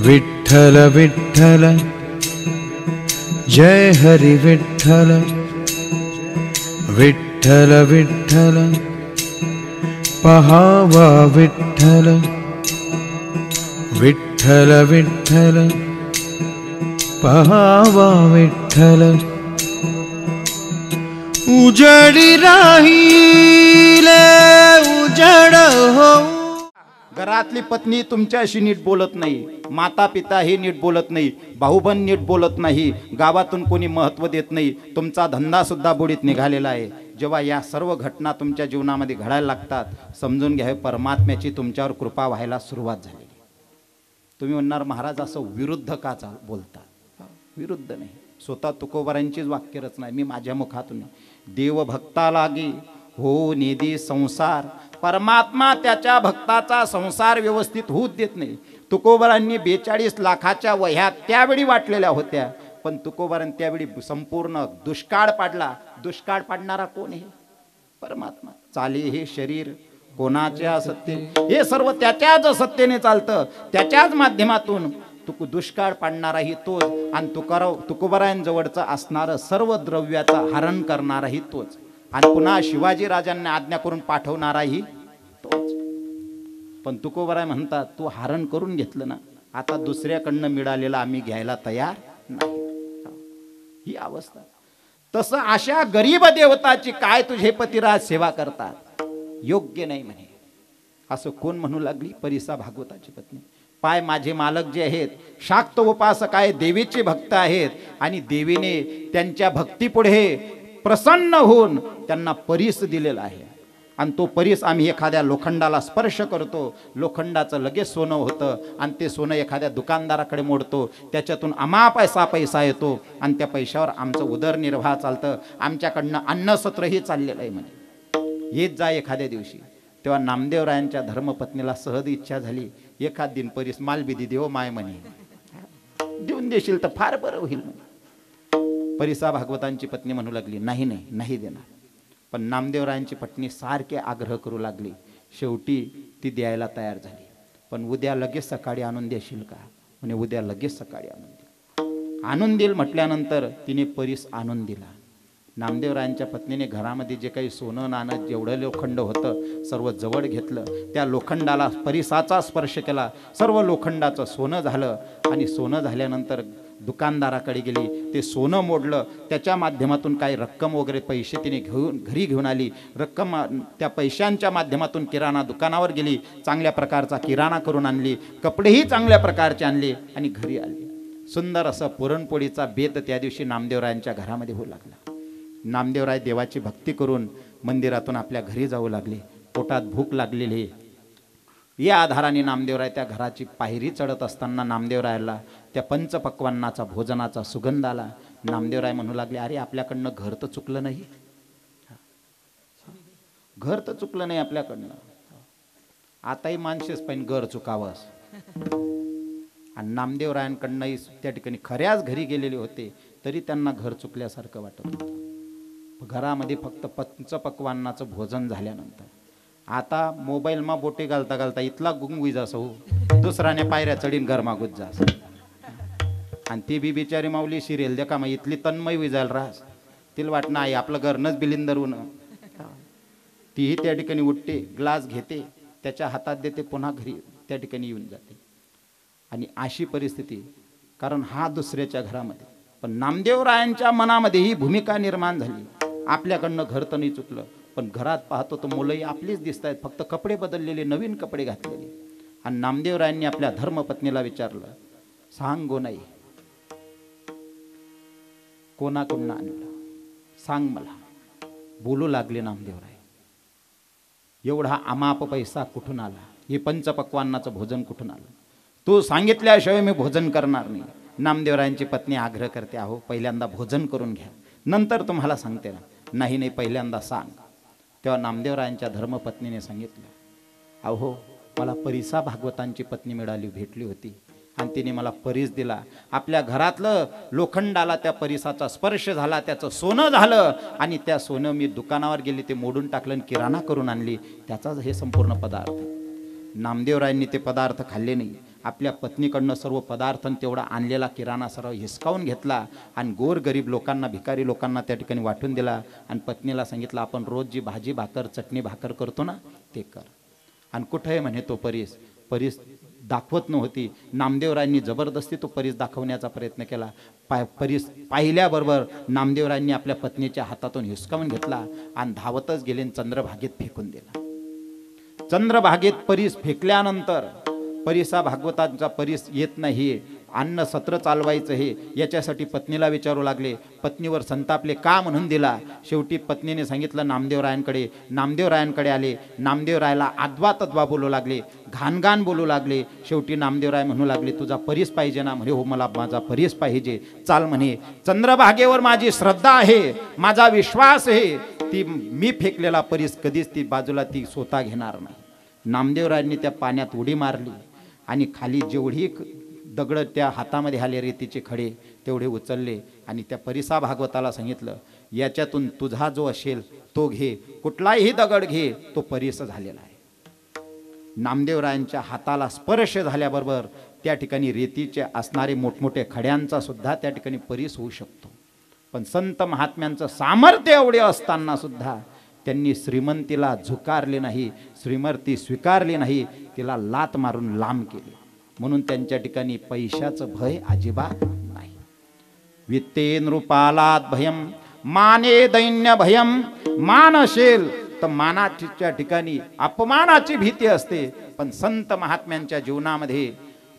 विठ्ठल विठ्ठल जय हरि विठ्ठल विठ्ठल विठ्ठल पहावा विठ्ठल विठ्ठल विठ्ठल पहावा विठ्ठल उजडी राहिले उजड हो। घरातली पत्नी तुमच्याशी नीट बोलत नाही, माता पिता ही नीट बोलत नाही, भाऊबंद नीट बोलत नाही, गावातून कोणी महत्त्व देत नाही, तुमचा धंदा सुद्धा बुडीत निघालेला आहे। जेव्हा या सर्व घटना तुमच्या जीवनामध्ये घडायला लागतात, समजून घ्या परमात्म्याची तुमच्यावर कृपा व्हायला सुरुवात झाली। तुम्ही म्हणणार महाराज असं विरुद्ध का बोलतात? विरुद्ध नाही, स्वतः तुकोबारांचीच वाक्यरचना आहे, मी माझ्या मुखातून देव भक्ता लागी हो निधी संसार, परमात्मा त्याच्या भक्ताचा संसार व्यवस्थित होऊ देत नाही। तुकोबारांनी 42 लाखाच्या वह्या त्यावेळी वाटलेल्या होत्या, पण तुकोबारांनी त्यावेळी संपूर्ण दुष्काळ पाडला। दुष्काळ पाडणारा कोण आहे? परमात्मा। चाले हे शरीर कोणाचे असत्य, हे सर्व त्याच्याच सत्तेने चालतं, त्याच्याच माध्यमातून दुष्काळ पाडणाराही तोच, आणि तुकोबारांजवळचं असणारं सर्व द्रव्याचं हरण करणाराही तोच, आणि पुन्हा शिवाजी राजांना आज्ञा करून पाठवणाराही तोच। पण तुकोबाराय म्हणतात तू हरण करून घेतलं ना, आता दुसऱ्याकडनं मिळालेलं आम्ही घ्यायला तयार नाही। ही अवस्था। तसं अशा गरीब देवताची काय तुझे पतिराज सेवा करतात, योग्य नाही म्हणे। असं कोण म्हणू लागली? परिसा भागवताची पत्नी। पाय माझे मालक जे आहेत शाक्त उपासक आहे, देवीचे भक्त आहेत, आणि देवीने त्यांच्या भक्तीपुढे प्रसन्न होऊन त्यांना परीस दिलेला आहे, आणि तो परीस आम्ही एखाद्या लोखंडाला स्पर्श करतो, लोखंडाचं लगेच सोनं होतं, आणि ते सोनं एखाद्या दुकानदाराकडे मोडतो, त्याच्यातून अमाप पैसा येतो, आणि त्या पैशावर आमचं उदरनिर्वाह चालतं, आमच्याकडनं अन्नसत्रही चाललेलं आहे म्हणजे। येत जा एखाद्या दिवशी। तेव्हा नामदेवरायांच्या धर्मपत्नीला सहज इच्छा झाली, एखाद दिन परीस मालबिदी देव माय म्हणे, देऊन देशील तर फार बरं होईल। परिसा भागवतांची पत्नी म्हणू लागली नाही देणार। पण नामदेवरायांची पत्नी सारखे आग्रह करू लागली, शेवटी ती द्यायला तयार झाली। पण उद्या लगेच सकाळी आणून देशील का? म्हणे उद्या लगेच सकाळी आणून देईल म्हटल्यानंतर तिने परीस आणून दिला। नामदेवरायांच्या पत्नीने घरामध्ये जे काही सोनं नाणं जेवढं लोखंड होतं सर्व जवळ घेतलं, त्या लोखंडाला परिसाचा स्पर्श केला, सर्व लोखंडाचं सोनं झालं, आणि सोनं झाल्यानंतर दुकानदाराकडे गेली, ते सोनं मोडलं, त्याच्या माध्यमातून काही रक्कम वगैरे पैसे तिने घरी घेऊन आली। रक्कम त्या पैशांच्या माध्यमातून किराणा दुकानावर गेली, चांगल्या प्रकारचा किराणा करून आणली, कपडेही चांगल्या प्रकारचे आणले, आणि घरी आली। सुंदर असं पुरणपोळीचा बेत त्या दिवशी नामदेवरायांच्या घरामध्ये होऊ लागला। नामदेवराय देवाची भक्ती करून मंदिरातून आपल्या घरी जाऊ लागले। पोटात भूक लागलेली, या आधाराने नामदेवराय त्या घराची पायरी चढत असताना नामदेवरायाला त्या पंचपक्वान्नाचा भोजनाचा सुगंध आला। नामदेवराय म्हणू लागले, अरे आपल्याकडनं घर तर चुकलं नाही, घर तर चुकलं नाही आपल्याकडनं, आताही माणसेच पण घर चुकावंस। आणि नामदेवरायांकडनंही त्या ठिकाणी खऱ्याच घरी गेलेले होते, तरी त्यांना घर चुकल्यासारखं वाटत होतं। घरामध्ये फक्त पंचपक्वान्नाचं भोजन झाल्यानंतर आता मोबाईलमा बोटे घालता घालता इथला गुंगवी जास हो, दुसऱ्याने पायऱ्या चढीन घर मागूत जास, आणि ती बी बिचारी माऊली शिरेल दे का मग इथली तन्मय विजायला राहस, तिला वाटणं आहे आपलं घरनंच बिलिंदर होणं। तीही त्या ठिकाणी उठते, ग्लास घेते, त्याच्या हातात देते, पुन्हा घरी त्या ठिकाणी येऊन जाते। आणि अशी परिस्थिती, कारण हा दुसऱ्याच्या घरामध्ये। पण नामदेवरायांच्या मनामध्ये ही भूमिका निर्माण झाली, आपल्याकडनं घर तर नाही चुकलं, पण घरात पाहतो तर मुलंही आपलीच दिसत आहेत, फक्त कपडे बदललेले, नवीन कपडे घातलेले। आणि नामदेवरायांनी आपल्या धर्मपत्नीला विचारलं, सांग गो नाही कोणाकडून आणलं, सांग मला। बोलू लागले नामदेवराय, एवढा अमाप पैसा कुठून आला, हे पंचपक्वान्नाचं भोजन कुठून आलं, तू सांगितल्याशिवाय मी भोजन करणार नाही। नामदेवरायांची पत्नी आग्रह करते, अहो पहिल्यांदा भोजन करून घ्या, नंतर तुम्हाला सांगते ना। नाही पहिल्यांदा सांग। तेव्हा नामदेवरायांच्या धर्मपत्नीने सांगितलं, अहो मला परिसा भागवतांची पत्नी भेटली होती, आणि तिने मला परीस दिला, आपल्या घरातलं लोखंडाला त्या परिसाचा स्पर्श झाला, त्याचं सोनं झालं, आणि त्या सोनं मी दुकानावर गेली, ते मोडून टाकलं आणि किराणा करून आणली, त्याचाच हे संपूर्ण पदार्थ। नामदेवरायांनी ते पदार्थ खाल्ले नाही, आपल्या पत्नीकडनं सर्व पदार्थ तेवढा आणलेला किराणा सर्व हिसकावून घेतला आणि गोरगरीब लोकांना, भिकारी लोकांना त्या ठिकाणी वाटून दिला. आणि पत्नीला सांगितलं, आपण रोज जी भाजी भाकर चटणी भाकर करतो ना ते कर. आणि कुठं आहे म्हणे तो परीस. परीस दाखवत नव्हती. नामदेवरायांनी जबरदस्ती तो परीस दाखवण्याचा प्रयत्न केला. परीस पाहिल्याबरोबर नामदेवरायांनी आपल्या पत्नीच्या हातातून हिसकावून घेतला आणि धावतच गेले आणि चंद्रभागेत फेकून दिला. चंद्रभागेत परीस फेकल्यानंतर परीसा भागवतांचा परीस येत नाही, अन्न सत्र चालवायचं हे याच्यासाठी पत्नीला विचारू लागले. पत्नीवर संतापले, का म्हणून दिला. शेवटी पत्नीने सांगितलं नामदेवरायांकडे. नामदेवरायांकडे आले. नामदेवरायाला आदवा तद्वा बोलू लागले, घाणघाण बोलू लागले. शेवटी नामदेवराय म्हणू लागले, तुझा परीस पाहिजे ना. म्हणे हो, मला माझा परीस पाहिजे. चाल म्हणे, चंद्रभागेवर माझी श्रद्धा आहे, माझा विश्वास आहे, ती मी फेकलेला परीस कधीच ती बाजूला ती स्वतः घेणार नाही. नामदेवरायांनी त्या पाण्यात उडी मारली आणि खाली जेवढी दगड त्या हातामध्ये आले रेतीचे खडे तेवढे उचलले आणि त्या परिसा भागवताला सांगितलं, याच्यातून तुझा जो असेल तो घे, कुठलाही दगड घे, तो परीस झालेला आहे. नामदेवरायांच्या हाताला स्पर्श झाल्याबरोबर त्या ठिकाणी रेतीचे असणारे मोठमोठे खड्यांचा सुद्धा त्या ठिकाणी परीस होऊ शकतो. पण संत महात्म्यांचं सामर्थ्य एवढे असताना सुद्धा त्यांनी श्रीमंतीला झुकारले नाही, श्रीमंती स्वीकारली नाही, तिला लात मारून लांब केली. म्हणून त्यांच्या ठिकाणी पैशाचं भय अजिबात नाही. वित्ते नृपालात भयम माने दैन्य भयम. मान असेल तर मानाच्या ठिकाणी अपमानाची भीती असते. पण संत महात्म्यांच्या जीवनामध्ये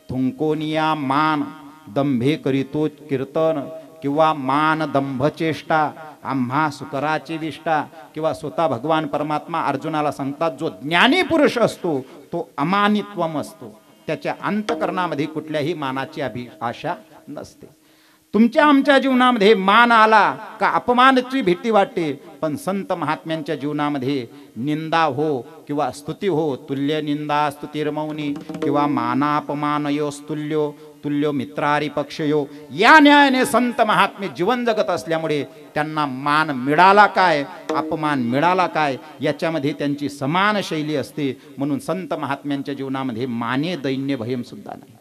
थुंकोनिया मान दंभे करीतो कीर्तन किंवा मान दंभचेष्टा आम्हा सुकराची विष्टा किंवा स्वतः भगवान परमात्मा अर्जुनाला सांगतात, जो ज्ञानी पुरुष असतो तो अमानित्वम असतो, त्याच्या अंतकरणामध्ये कुठल्याही मानाची आशा नसते. तुमच्या आमच्या जीवनामध्ये मान आला का अपमानाची भीती वाटते. पण संत महात्म्यांच्या जीवनामध्ये निंदा हो किंवा स्तुती हो, तुल्य निंदा स्तुतिर्मौनी किंवा मानापमानयोस्तुल्यो तुल्यो मित्रारी पक्षयो, या न्यायाने संत महात्मे जीवन जगत असल्यामुळे त्यांना मान मिळाला काय, अपमान मिळाला काय, याच्यामध्ये त्यांची समान शैली असते. म्हणून संत महात्म्यांच्या जीवनामध्ये माने दैन्य भयम सुद्धा नाही.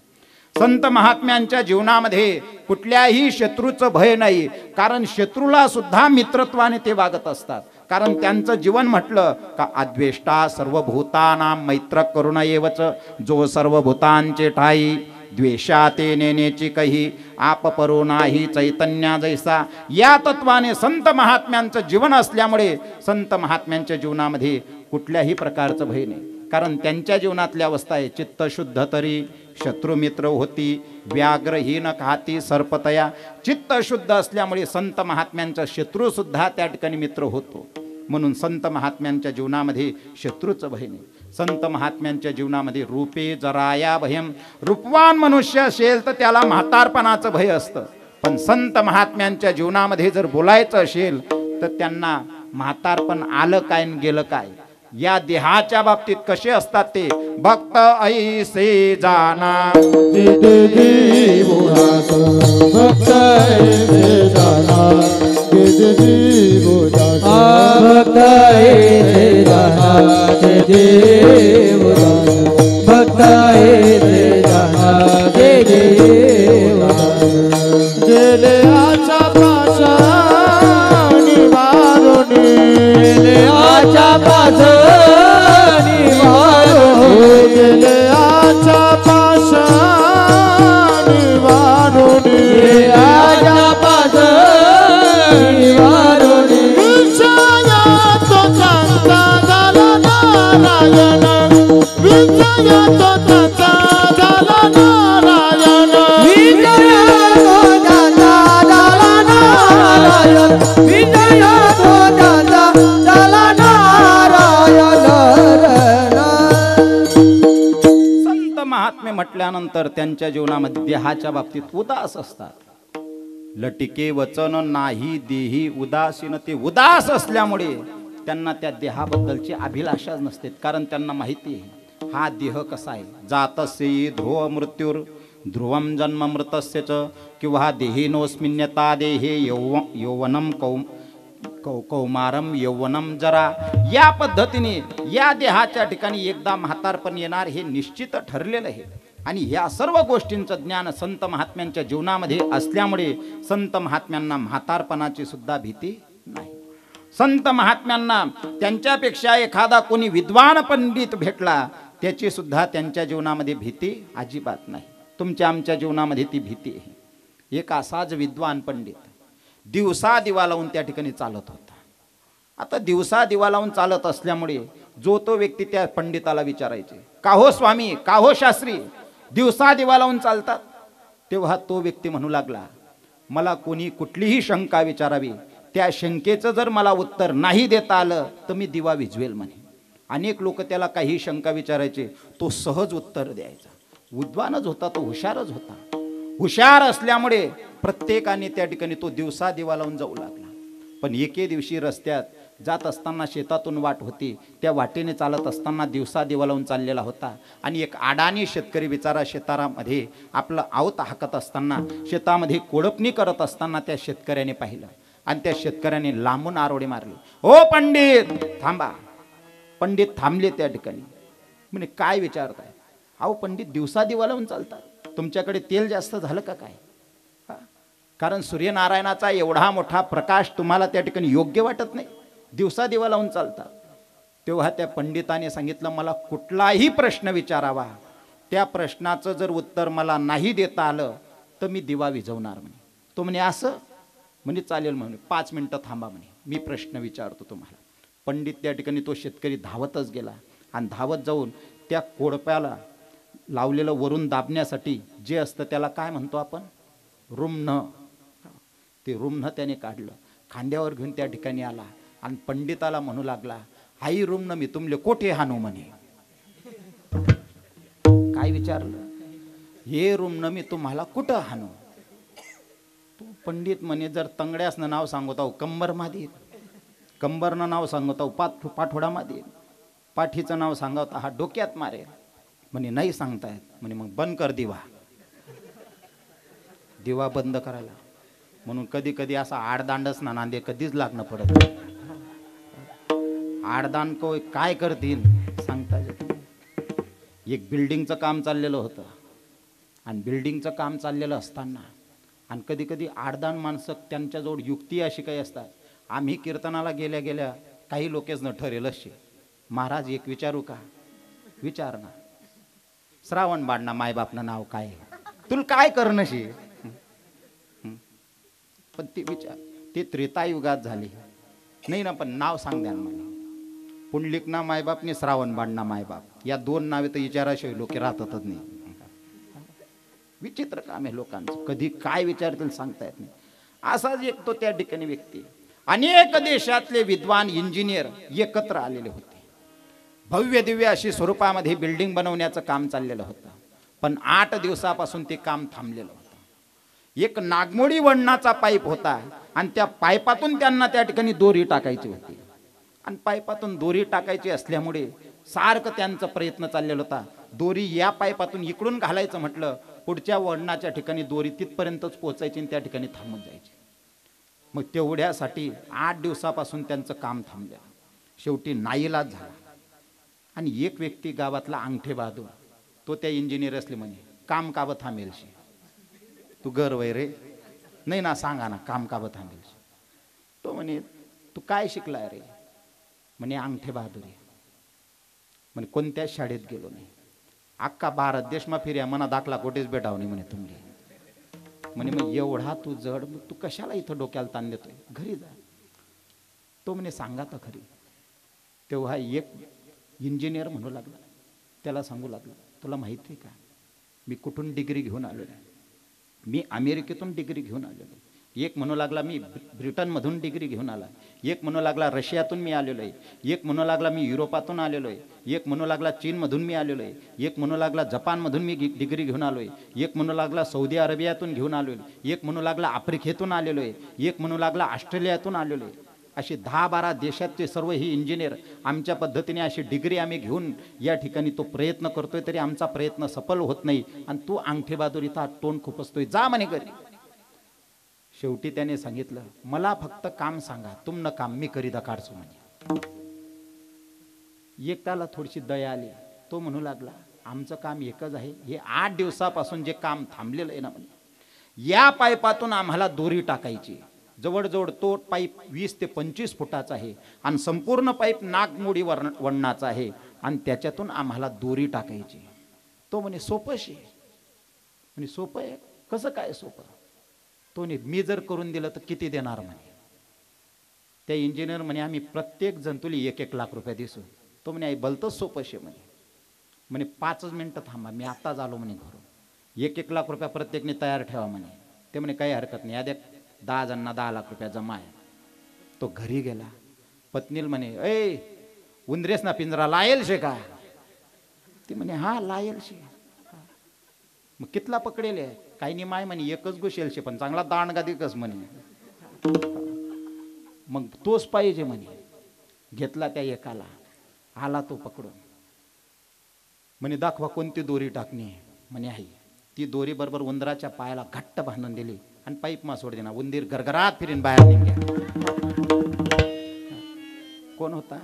संत महात्म्यांच्या जीवनामध्ये कुठल्याही शत्रूचं भय नाही, कारण शत्रूला सुद्धा मित्रत्वाने ते वागत असतात. कारण त्यांचं जीवन म्हटलं का अद्वेष्टा सर्वभूतानां मैत्र करुणयेवच, जो सर्वभूतांचे ठाई द्वेषा ते नेनेची कही आप परो नाही चैतन्या जैसा. या तत्वाने संत महात्म्यांचं जीवन असल्यामुळे संत महात्म्यांच्या जीवनामध्ये कुठल्याही प्रकारचं भय नाही. कारण त्यांच्या जीवनातल्या अवस्था आहे, चित्त शुद्ध तरी शत्रुमित्र होती, व्याघ्रहीन खाती सर्पतया. चित्त शुद्ध असल्यामुळे संत महात्म्यांचा शत्रू सुद्धा त्या ठिकाणी मित्र होतो. म्हणून संत महात्म्यांच्या जीवनामध्ये शत्रूचं भय नाही. संत महात्म्यांच्या जीवनामध्ये रूपे जराया भयम. रूपवान मनुष्य असेल तर त्याला म्हातारपणाचं भय असतं. पण संत महात्म्यांच्या जीवनामध्ये जर बोलायचं असेल तर त्यांना म्हातारपण आलं काय आणि गेलं काय, या देहाच्या बाबतीत कसे असतात ते. भक्त ऐसे जाना भक्त ऐसे जाना भक्त ऐसे जाना भक्त ऐसे जाना गेले आचा पाशा निवारुनी, गेले आचा पाशा निवारुनी, गेले आचा पाशा निवारुनी, गेले आचा पाशा निवारुनी. विषया तो चांगला झाला नारायण, विषया तो चांगला झाला नारायण, विषया तो चांगला झाला नारायण, विषया तो चांगला झाला नारायण. संत महात्मे म्हटल्यानंतर त्यांच्या जीवनामध्ये देहाच्या बाबतीत उदास असतात. लटिके वचन नाही देही उदासीन. ते उदास असल्यामुळे त्यांना त्या देहाबद्दलची अभिलाषाच नसते. कारण त्यांना माहिती आहे हा देह कसा आहे. जातस्य ध्रुव मृत्यूर ध्रुवम जन्म मृतस्य च किंवा देहिनोस्मिन्यता देहे यौवनम कौमारम यौवनम जरा. या पद्धतीने या देहाच्या ठिकाणी एकदा म्हातारपण येणार हे निश्चित ठरलेलं आहे. आणि ह्या सर्व गोष्टींचं ज्ञान संत महात्म्यांच्या जीवनामध्ये असल्यामुळे संत महात्म्यांना म्हातारपणाची सुद्धा भीती नाही. संत महात्म्यांना त्यांच्यापेक्षा एखादा कोणी विद्वान पंडित भेटला त्याची सुद्धा त्यांच्या जीवनामध्ये भीती अजिबात नाही. तुमच्या आमच्या जीवनामध्ये ती भीती आहे. एक असाच विद्वान पंडित दिवसा दिवा लावून त्या ठिकाणी चालत होता. आता दिवसा दिवा लावून चालत असल्यामुळे जो तो व्यक्ती त्या पंडिताला विचारायचे, का हो स्वामी, का हो शास्त्री, दिवसा दिवा लावून चालतात? तेव्हा तो व्यक्ती म्हणू लागला, मला कोणी कुठलीही शंका विचारावी, त्या शंकेचं जर मला उत्तर नाही देता आलं तर मी दिवा विझवेल म्हणे. अनेक लोक त्याला काही शंका विचारायचे, तो सहज उत्तर द्यायचा. विद्वानच होता तो, हुशारच होता. हुशार असल्यामुळे प्रत्येकाने त्या ठिकाणी तो दिवसा दिवा लावून जाऊ लागला. पण एके दिवशी रस्त्यात जात असताना शेतातून वाट होती, त्या वाटेने चालत असताना दिवसा दिवा लावून चाललेला होता. आणि एक अडाणी शेतकरी बिचारा शेतारामध्ये आपलं आवत हाकत असताना, शेतामध्ये कोळपणी करत असताना त्या शेतकऱ्याने पाहिलं आणि त्या शेतकऱ्याने लांबून आरोडे मारले, ओ पंडित थांबा. पंडित थांबले त्या ठिकाणी. म्हणे काय विचारताय? अहो पंडित दिवसा दिवा लावून चालतात, तुमच्याकडे तेल जास्त झालं का काय? कारण सूर्यनारायणाचा एवढा मोठा प्रकाश तुम्हाला त्या ठिकाणी योग्य वाटत नाही, दिवसा दिवा लावून चालतात. तेव्हा त्या पंडिताने सांगितलं, मला कुठलाही प्रश्न विचारावा, त्या प्रश्नाचं जर उत्तर मला नाही देता आलं तर मी दिवा विझवणार म्हणे. तो म्हणे असं? म्हणजे चालेल म्हणे, 5 मिनिटं थांबा म्हणे, मी प्रश्न विचारतो तुम्हाला. पंडित त्या ठिकाणी तो शेतकरी धावतच गेला आणि धावत जाऊन त्या कोळप्याला लावलेलं वरून दाबण्यासाठी जे असतं त्याला काय म्हणतो आपण, रुमणं, ते रुमणं त्याने काढलं, खांद्यावर घेऊन त्या ठिकाणी आला आणि पंडिताला म्हणू लागला, आई रुमणं मी तुमले कोठे हाणू म्हणे. काय विचारलं? हे रुमणं मी तुम्हाला कुठं हाणू? तो पंडित म्हणे, जर तंगड्यासनं नाव सांगत आहो कंबर मादी, कंबरनं नाव सांगत आहो पाठोडा मादी, पाठीचं नाव सांगत हा डोक्यात मारे. म्हणे नाही सांगतायत. म्हणे मग बंद कर दिवा. दिवा बंद करायला म्हणून कधी कधी असा आडदांडच ना नांदे कधीच लागणं पडत. आडदांड काय करतील सांगता येत नाही. एक बिल्डिंगचं काम चाललेलं होतं आणि बिल्डिंगचं काम चाललेलं असताना आणि कधी कधी आडदांड माणसं त्यांच्याजवळ युक्ती अशी काही असतात. आम्ही कीर्तनाला गेल्या गेल्या काही लोकेच न ठरेल असे, महाराज एक विचारू का? विचार ना. श्रावण बाळना मायबापनं नाव काय, तुला काय करणं शे? पण ते विचार, ते त्रेतायुगात झाले नाही ना, पण नाव सांग द्या म्हणे. पुंडलिक ना मायबाप ने श्रावण बाळना मायबाप, या 2 नावे तर विचाराशिवाय लोक राहतातच नाही. विचित्र काम आहे लोकांचं, कधी काय विचारतील सांगता येत नाही. असाच एक तो त्या ठिकाणी व्यक्ती. अनेक देशातले विद्वान इंजिनियर एकत्र आलेले होते. भव्य दिव्य अशी स्वरूपामध्ये बिल्डिंग बनवण्याचं काम चाललेलं होतं. पण 8 दिवसापासून ते काम थांबलेलं होतं. एक नागमोडी वळणाचा पाईप होता आणि त्या पाईपातून त्यांना त्या ठिकाणी दोरी टाकायची होती. आणि पाईपातून दोरी टाकायची असल्यामुळे सारखं त्यांचा प्रयत्न चाललेला होता. दोरी या पाईपातून इकडून घालायचं म्हटलं, पुढच्या वळणाच्या ठिकाणी दोरी तिथपर्यंतच पोहोचायची आणि त्या ठिकाणी थांबून जायची. मग तेवढ्यासाठी 8 दिवसापासून त्यांचं काम थांबलं. शेवटी नाईलाज झाला. आणि एक व्यक्ती गावातला अंगठे बहादूर, तो त्या इंजिनियर असले म्हणे, काम काब थांबेलशी? तू गर्व आहे रे? नाही ना, सांगा ना काम काब थांबेलशी? तो म्हणे, तू काय शिकलाय रे? म्हणे अंगठे बहादुरी. म्हणे कोणत्याच शाळेत गेलो नाही, अख्खा भारत देशमा फिर्या, मना दाखला कोठेच भेटाव नाही म्हणे तुम्ही. म्हणे मग एवढा तू जड, मग तू कशाला इथं डोक्याला ताण देतोय, घरी जा. तो म्हणे सांगा तर खरी. तेव्हा एक इंजिनियर म्हणू लागला, त्याला सांगू लागला, तुला माहिती आहे का मी कुठून डिग्री घेऊन आलेलो आहे? मी अमेरिकेतून डिग्री घेऊन आलेलो आहे. एक म्हणू लागला मी ब्रिटनमधून डिग्री घेऊन आला. एक म्हणू लागला रशियातून मी आलेलो आहे. एक म्हणू लागला मी युरोपातून आलेलो आहे. एक म्हणू लागला चीनमधून मी आलेलो आहे. एक म्हणू लागला जपानमधून मी डिग्री घेऊन आलो आहे. एक म्हणू लागला सौदी अरेबियातून घेऊन आलो आहे. एक म्हणू लागला आफ्रिकेतून आलेलो आहे. एक म्हणू लागला ऑस्ट्रेलियातून आलेलो आहे. असे 10-12 देशातले सर्व ही इंजिनियर आमच्या पद्धतीने अशी डिग्री आम्ही घेऊन या ठिकाणी तो प्रयत्न करतोय, तरी आमचा प्रयत्न सफल होत नाही आणि तू अंगठे बहादुरीचा तोंड खुपसतोय, जा म्हणे घरी. शेवटी त्याने सांगितलं, मला फक्त काम सांगा, तुमनं काम मी करीदा काढतो म्हणे. एक त्याला थोडीशी दया आली. तो म्हणू लागला, आमचं काम एकच आहे, हे 8 दिवसापासून जे काम थांबलेलं आहे ना म्हणे, या पाईपातून आम्हाला दोरी टाकायची. जवळजवळ तो पाईप 20 ते 25 फुटाचा आहे आणि संपूर्ण पाईप नागमोडी वळणाचा आहे आणि त्याच्यातून आम्हाला दोरी टाकायची. तो म्हणे सोपं शे. म्हणे सोपं आहे, कसं काय सोपं? तो म्हणे मी जर करून दिलं तर किती देणार म्हणे. त्या इंजिनियर म्हणे आम्ही प्रत्येक जंतुली 1-1 लाख रुपये दिसू. तो म्हणे आई भलतंच सोपं शे म्हणे 5 मिनिटं थांबा, मी आत्ताच आलो म्हणे घरून. 1-1 लाख रुपया प्रत्येकने तयार ठेवा म्हणे. ते म्हणे काही हरकत नाही, आद्या 10 जणांना 10 लाख रुपया जमा आहे. तो घरी गेला. पत्नीला म्हणे ए उंदरेस ना पिंजरा लायल शे का? ती म्हणे हा लायल शे. मग कितला पकडेल आहे? काही नाही माय म्हणे एकच घुसेल शे, पण चांगला दांडगा दिकस म्हणे. मग तोच पाहिजे म्हणे. घेतला त्या एकाला, आला तो पकडून. म्हणे दाखवा कोणती दोरी टाकणे. म्हणे आई. ती दोरी बरोबर उंदराच्या पायाला घट्ट बांधून दिली आणि पाईप मा सोड देना. उंदीर गरगरात फिरीन बाहेर निघ्या. कोण होता?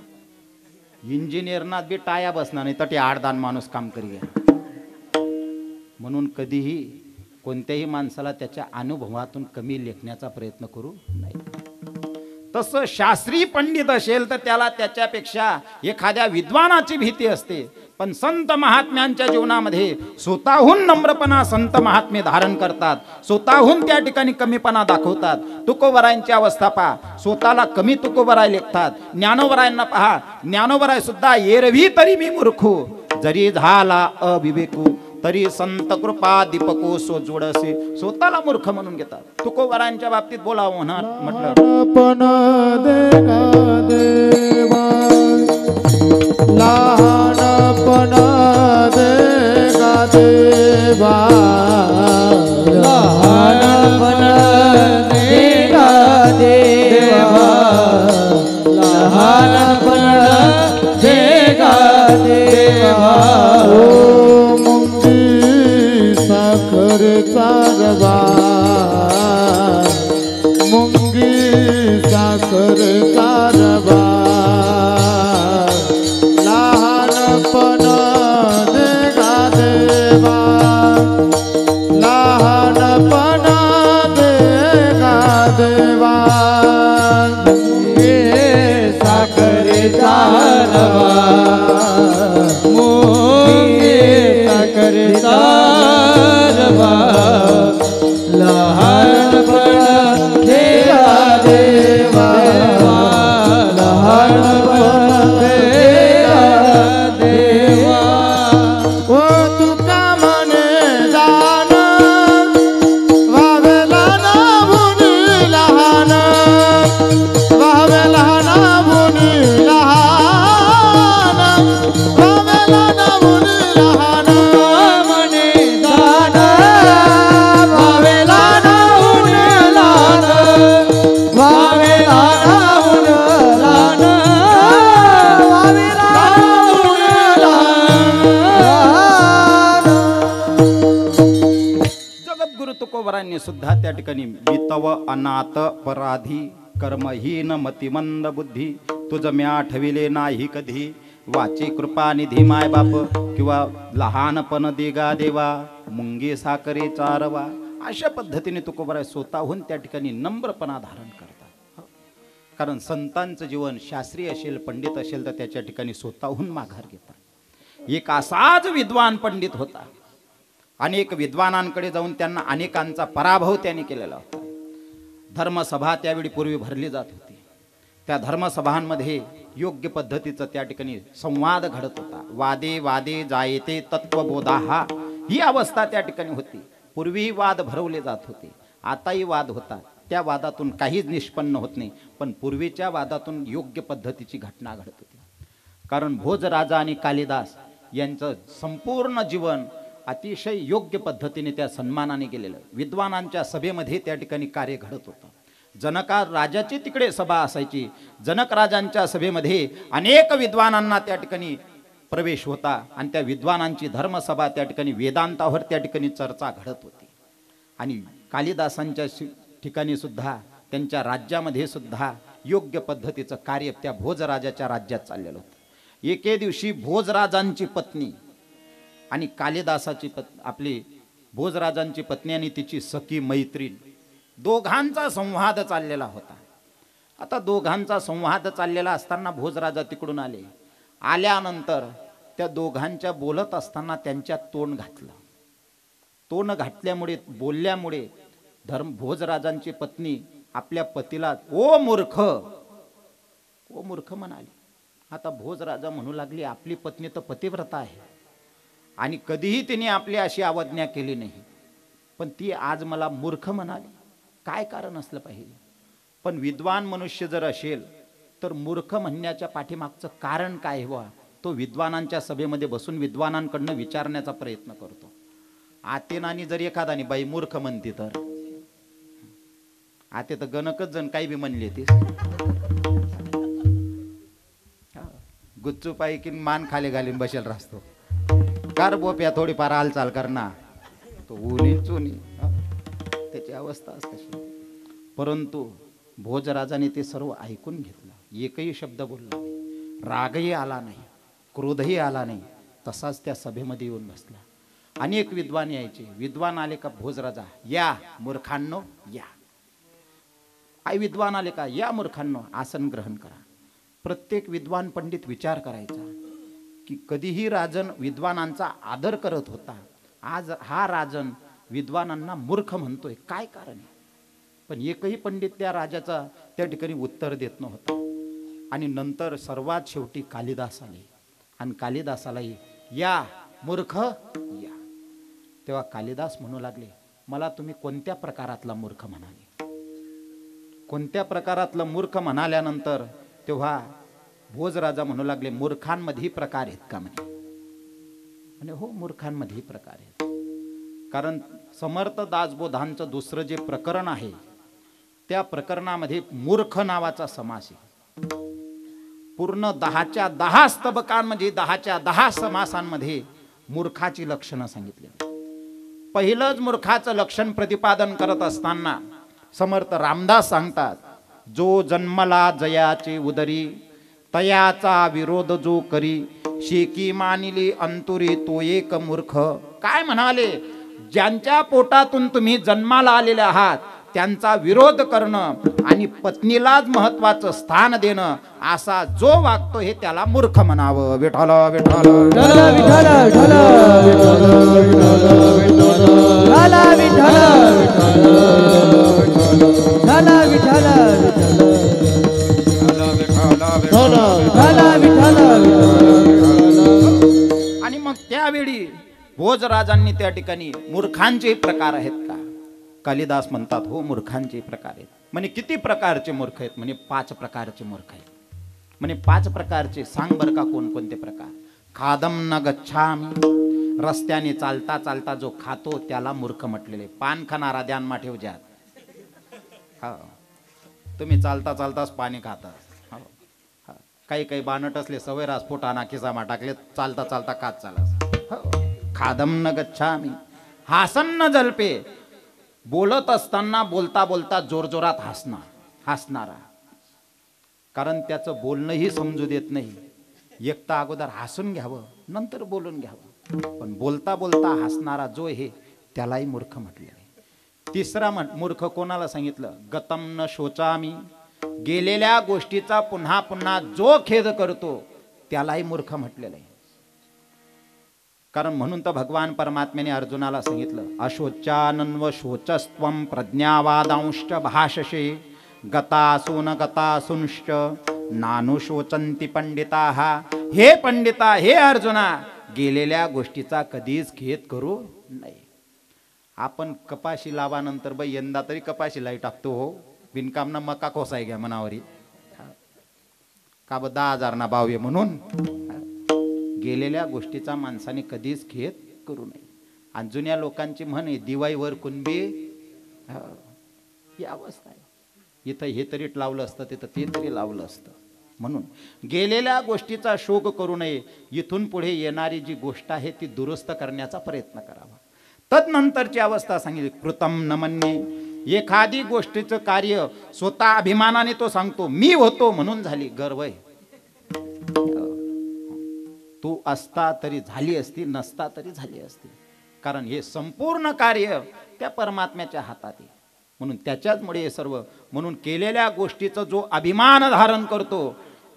इंजिनियरना बी टाया बसणार नाही तर ते 8-10 माणूस काम करी घ्या. म्हणून कधीही कोणत्याही माणसाला त्याच्या अनुभवातून कमी लेखण्याचा प्रयत्न करू नाही. तसं शास्त्री पंडित असेल तर त्याला त्याच्यापेक्षा एखाद्या विद्वानाची भीती असते. पण संत महात्म्यांच्या जीवनामध्ये स्वतःहून नम्रपणा संत महात्मे धारण करतात. स्वतःहून त्या ठिकाणी कमीपणा दाखवतात. तुकोबरायांची अवस्था पहा, स्वतःला कमी तुकोबराय लेखतात. ज्ञानोबरायांना पहा, ज्ञानोबराय सुद्धा एरवी तरी मी मूर्खू, जरी झाला अविवेकू, तरी संत कृपा दीपको सोजवडसे. स्वतःला मूर्ख म्हणून घेतात. तुकोबरायांच्या बाबतीत बोलावं म्हणा म्हटलं पण देगा देवा, लहानपण देगा देवा, लहानपण देगा देवा, लहानपण देगा देवा. ओ मुंगी साखर चारवा, मुंगी साखर कारवा, लहानपण देगा देवा, लहानपण देगा देवा. मुंगी साखर कारवा, मुंगी साखर कारवा, लहानपण देगा देवा, लहानपण देगा देवा. ओ तुका म्हणे जाण, वावेला ना मुनी लहान, वावेला ना मुनी लहान, वावेला ना मुनी लहान. म्हणे जाण, वावेला ना मुनी लहान, वावेला ना मुनी लहान, वावेला ना मुनी लहान. जगद्गुरु तुकोबरांनी सुद्धा त्या ठिकाणी मितव अनाथ पराधी, कर्महीन मतिमंद बुद्धी, तुझ म्या ठविले नाही कधी, वाची कृपा निधी माय बाप, किंवा लहानपण देगा देवा, मुंगी साखरे चारवा. अशा पद्धतीने तुकोबराय स्वतःहून त्या ठिकाणी नम्रपणा धारण करतात. कारण संतांचं जीवन शास्त्रीय असेल, पंडित असेल तर त्याच्या ठिकाणी स्वतःहून माघार घेतात. एक असाच विद्वान पंडित होता. अनेक विद्वानांकडे जाऊन त्यांना अनेकांचा पराभव त्याने केलेला होता. धर्मसभा त्यावेळी पूर्वी भरली जात होती. त्या धर्मसभांमध्ये योग्य पद्धतीचं त्या ठिकाणी संवाद घडत होता. वादे वादे जायते तत्वबोधाहा, ही अवस्था त्या ठिकाणी होती. पूर्वी वाद भरवले जात होते, आताही वाद होतात. त्या वादातून काहीच निष्पन्न होत नाही, पण पूर्वीच्या वादातून योग्य पद्धतीची घटना घडत होती. कारण भोजराजा आणि कालिदास यांचं संपूर्ण जीवन अतिशय योग्य पद्धतीने त्या सन्मानाने गेलेलं. विद्वानांच्या सभेमध्ये त्या ठिकाणी कार्य घडत होतं. जनका राजाची तिकडे सभा असायची. जनक राजांच्या सभेमध्ये अनेक विद्वानांना त्या ठिकाणी प्रवेश होता आणि त्या विद्वानांची धर्मसभा त्या ठिकाणी वेदांतावर त्या ठिकाणी चर्चा घडत होती. आणि कालिदासांच्या ठिकाणी सुद्धा त्यांच्या राज्यामध्ये सुद्धा योग्य पद्धतीचं कार्य त्या भोजराजाच्या राज्यात चाललेलं होतं. एके दिवशी भोजराजांची पत्नी आणि कालिदासाची आपली भोजराजांची पत्नी आणि तिची सखी मैत्रीण, दोघांचा संवाद चाललेला होता. आता दोघांचा संवाद चाललेला असताना भोजराजा तिकडून आले. आल्यानंतर त्या दोघांच्या बोलत असताना त्यांच्यात तोंड घातलं. तोंड घातल्यामुळे, बोलल्यामुळे भोजराजांची पत्नी आपल्या पतीला ओ मूर्ख, ओ मूर्ख म्हणाली. आता भोजराजा म्हणू लागली, आपली पत्नी तर पतिव्रता आहे आणि कधीही तिने आपली अशी अवज्ञा केली नाही, पण ती आज मला मूर्ख म्हणाली. काय कारण असलं पाहिजे? पण विद्वान मनुष्य जर असेल तर मूर्ख म्हणण्याच्या पाठीमागचं कारण काय व्हा, तो विद्वानांच्या सभेमध्ये बसून विद्वानांकडनं विचारण्याचा प्रयत्न करतो. आतेनानी जर एखादानी बाई मूर्ख म्हणते तर आते तर गणकच जण काही बी म्हणले ते गुच्चू पायी की मान खाली घालीन बसेल राहतो. कार बोप्या थोडीफार हालचाल करना तो उनी चुनी, त्याची अवस्था कशी. परंतु भोजराजाने ते सर्व ऐकून घेतलं. एकही शब्द बोलला नाही, रागही आला नाही, क्रोधही आला नाही. तसाच त्या सभेमध्ये येऊन बसला. अनेक विद्वान यायचे. विद्वान आले का भोजराजा, या मूर्खांनो या. आई विद्वान आले का, या मूर्खांनो आसन ग्रहण करा. प्रत्येक विद्वान पंडित विचार करायचा की कधीही राजन विद्वानांचा आदर करत होता, आज हा राजन विद्वानांना मूर्ख म्हणतोय, काय कारण आहे? पण एकही पंडित त्या राजाचा त्या ठिकाणी उत्तर देत नव्हता. आणि नंतर सर्वात शेवटी कालिदास आले आणि कालिदासालाही या मूर्ख या. तेव्हा कालिदास म्हणू लागले, मला तुम्ही कोणत्या प्रकारातला मूर्ख म्हणाले? कोणत्या प्रकारातला मूर्ख म्हणाल्यानंतर तेव्हा भोजराजा म्हणू लागले, मूर्खांमध्येही प्रकार आहेत का म्हणे. हो, मूर्खांमध्येही प्रकार आहेत. कारण समर्थ दासबोधांचं दुसरं जे प्रकरण आहे त्या प्रकरणामध्ये मूर्ख नावाचा समास आहे. पूर्ण 10च्या 10 स्तबकांमध्ये 10च्या 10 समासांमध्ये मूर्खाची लक्षणं सांगितली. पहिलंच मूर्खाचं लक्षण प्रतिपादन करत असताना समर्थ रामदास सांगतात, जो जन्मला जयाचे उदरी, तयाचा विरोध जो करी, शेकी मानिली अंतुरी तो एक मूर्ख. काय म्हणाले? ज्यांच्या पोटातून तुम्ही जन्माला आलेले आहात त्यांचा विरोध करणं आणि पत्नीलाच महत्वाचं स्थान देणं, असा जो वागतो हे त्याला मूर्ख म्हणावं. विठ्ठल विठ्ठल विठ्ठल विठ्ठल आणि मग त्यावेळी भोजराजांनी त्या ठिकाणी मूर्खांचे प्रकार आहेत का? कालिदास म्हणतात, हो मूर्खांचे प्रकार आहेत. म्हणे किती प्रकारचे मूर्ख आहेत? म्हणे 5 प्रकारचे मूर्ख आहेत. म्हणे 5 प्रकारचे सांग बर का कोणकोणते प्रकार? खादम न गच्छामी, रस्त्याने चालता चालता जो खातो त्याला मूर्ख म्हटलेले. पान खाणारा ध्यानमा ठेव ज्यात. हा, तुम्ही चालता चालताच पाणी खाता. काही काही बाणट असले सवय रास पोटाना खिसामा टाकले, चालता चालता खात चालस. खादम न गच्छामी, हासन न जल्पे, बोलत असताना बोलता बोलता जोरजोरात हसणारा. कारण त्याचं बोलणंही समजू देत नाही. एकता अगोदर हसून घ्यावं, नंतर बोलून घ्यावं. पण बोलता बोलता हसणारा जो आहे त्यालाही मूर्ख म्हटलेलं आहे. तिसरा मूर्ख कोणाला सांगितलं? गतम न शोचामी, गेलेल्या गोष्टीचा पुन्हा पुन्हा जो खेद करतो त्यालाही मूर्ख म्हटलेलं आहे. कारण म्हणून तर भगवान परमात्म्याने अर्जुनाला सांगितलं, अशोचानन्व शोचस्त्वं प्रज्ञावादांश्च भाषसे, गतासून गतासूंश्च नानुशोचन्ति पंडिताः. हे पंडिता, हे अर्जुना, गेलेल्या गोष्टीचा कधीच खेद करू नये. आपण कपाशी लावानंतर बाई यंदा तरी कपाशी लाई टाकतो हो, बिनकामना मका कोसाय घ्या मनावरी का ब 10,000 ना भाव आहे म्हणून. गेलेल्या गोष्टीचा माणसाने कधीच खेद करू नये. आणि जुन्या लोकांची म्हण आहे, दिवाळीवर कुणबी, ही अवस्था आहे. इथं हे तरी लावलं असतं, तिथं ते तरी लावलं असतं. म्हणून गेलेल्या गोष्टीचा शोक करू नये. इथून पुढे येणारी जी गोष्ट आहे ती दुरुस्त करण्याचा प्रयत्न करावा. तदनंतरची अवस्था सांगितली, कृतम न मन्ये. एखादी गोष्टीचं कार्य स्वतः अभिमानाने तो सांगतो, मी होतो म्हणून झाली, गर्व आहे. तू असता तरी झाली असती, नसता तरी झाली असती. कारण हे संपूर्ण कार्य त्या परमात्म्याच्या हातात आहे. म्हणून त्याच्याचमुळे हे सर्व. म्हणून केलेल्या गोष्टीचा जो अभिमान धारण करतो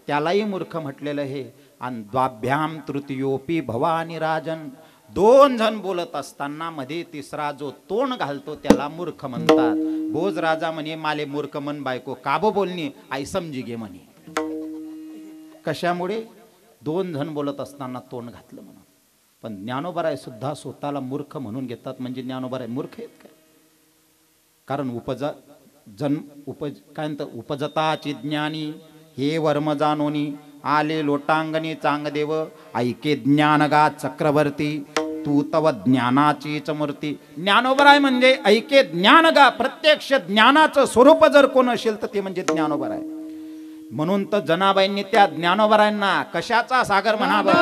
त्यालाही मूर्ख म्हटलेलं आहे. आणि द्वाभ्याम तृतीयोपी भवानी राजन, दोन जण बोलत असताना मध्ये तिसरा जो तोंड घालतो त्याला मूर्ख म्हणतात. भोज राजा म्हणे माले मूर्ख मन बायको काबो बोलणी आई समजी घे म्हणे. कशामुळे? दोन जण बोलत असताना तोंड घातलं म्हणून. पण ज्ञानोबराय सुद्धा स्वतःला मूर्ख म्हणून घेतात. म्हणजे ज्ञानोबराय मूर्ख आहेत काय? कारण काय म्हणतं, उपजताची ज्ञानी हे वर्म जानोनी आले लोटांगणी चांगदेव ऐके ज्ञानगा चक्रवर्ती तू तव ज्ञानाचीच मूर्ती. ज्ञानोबराय म्हणजे ऐके ज्ञानगा, प्रत्यक्ष ज्ञानाचं स्वरूप जर कोण असेल तर ते म्हणजे ज्ञानोबराय. म्हणून तर जनाबाईंनी त्या ज्ञानोबरायांना कशाचा सागर म्हणावा?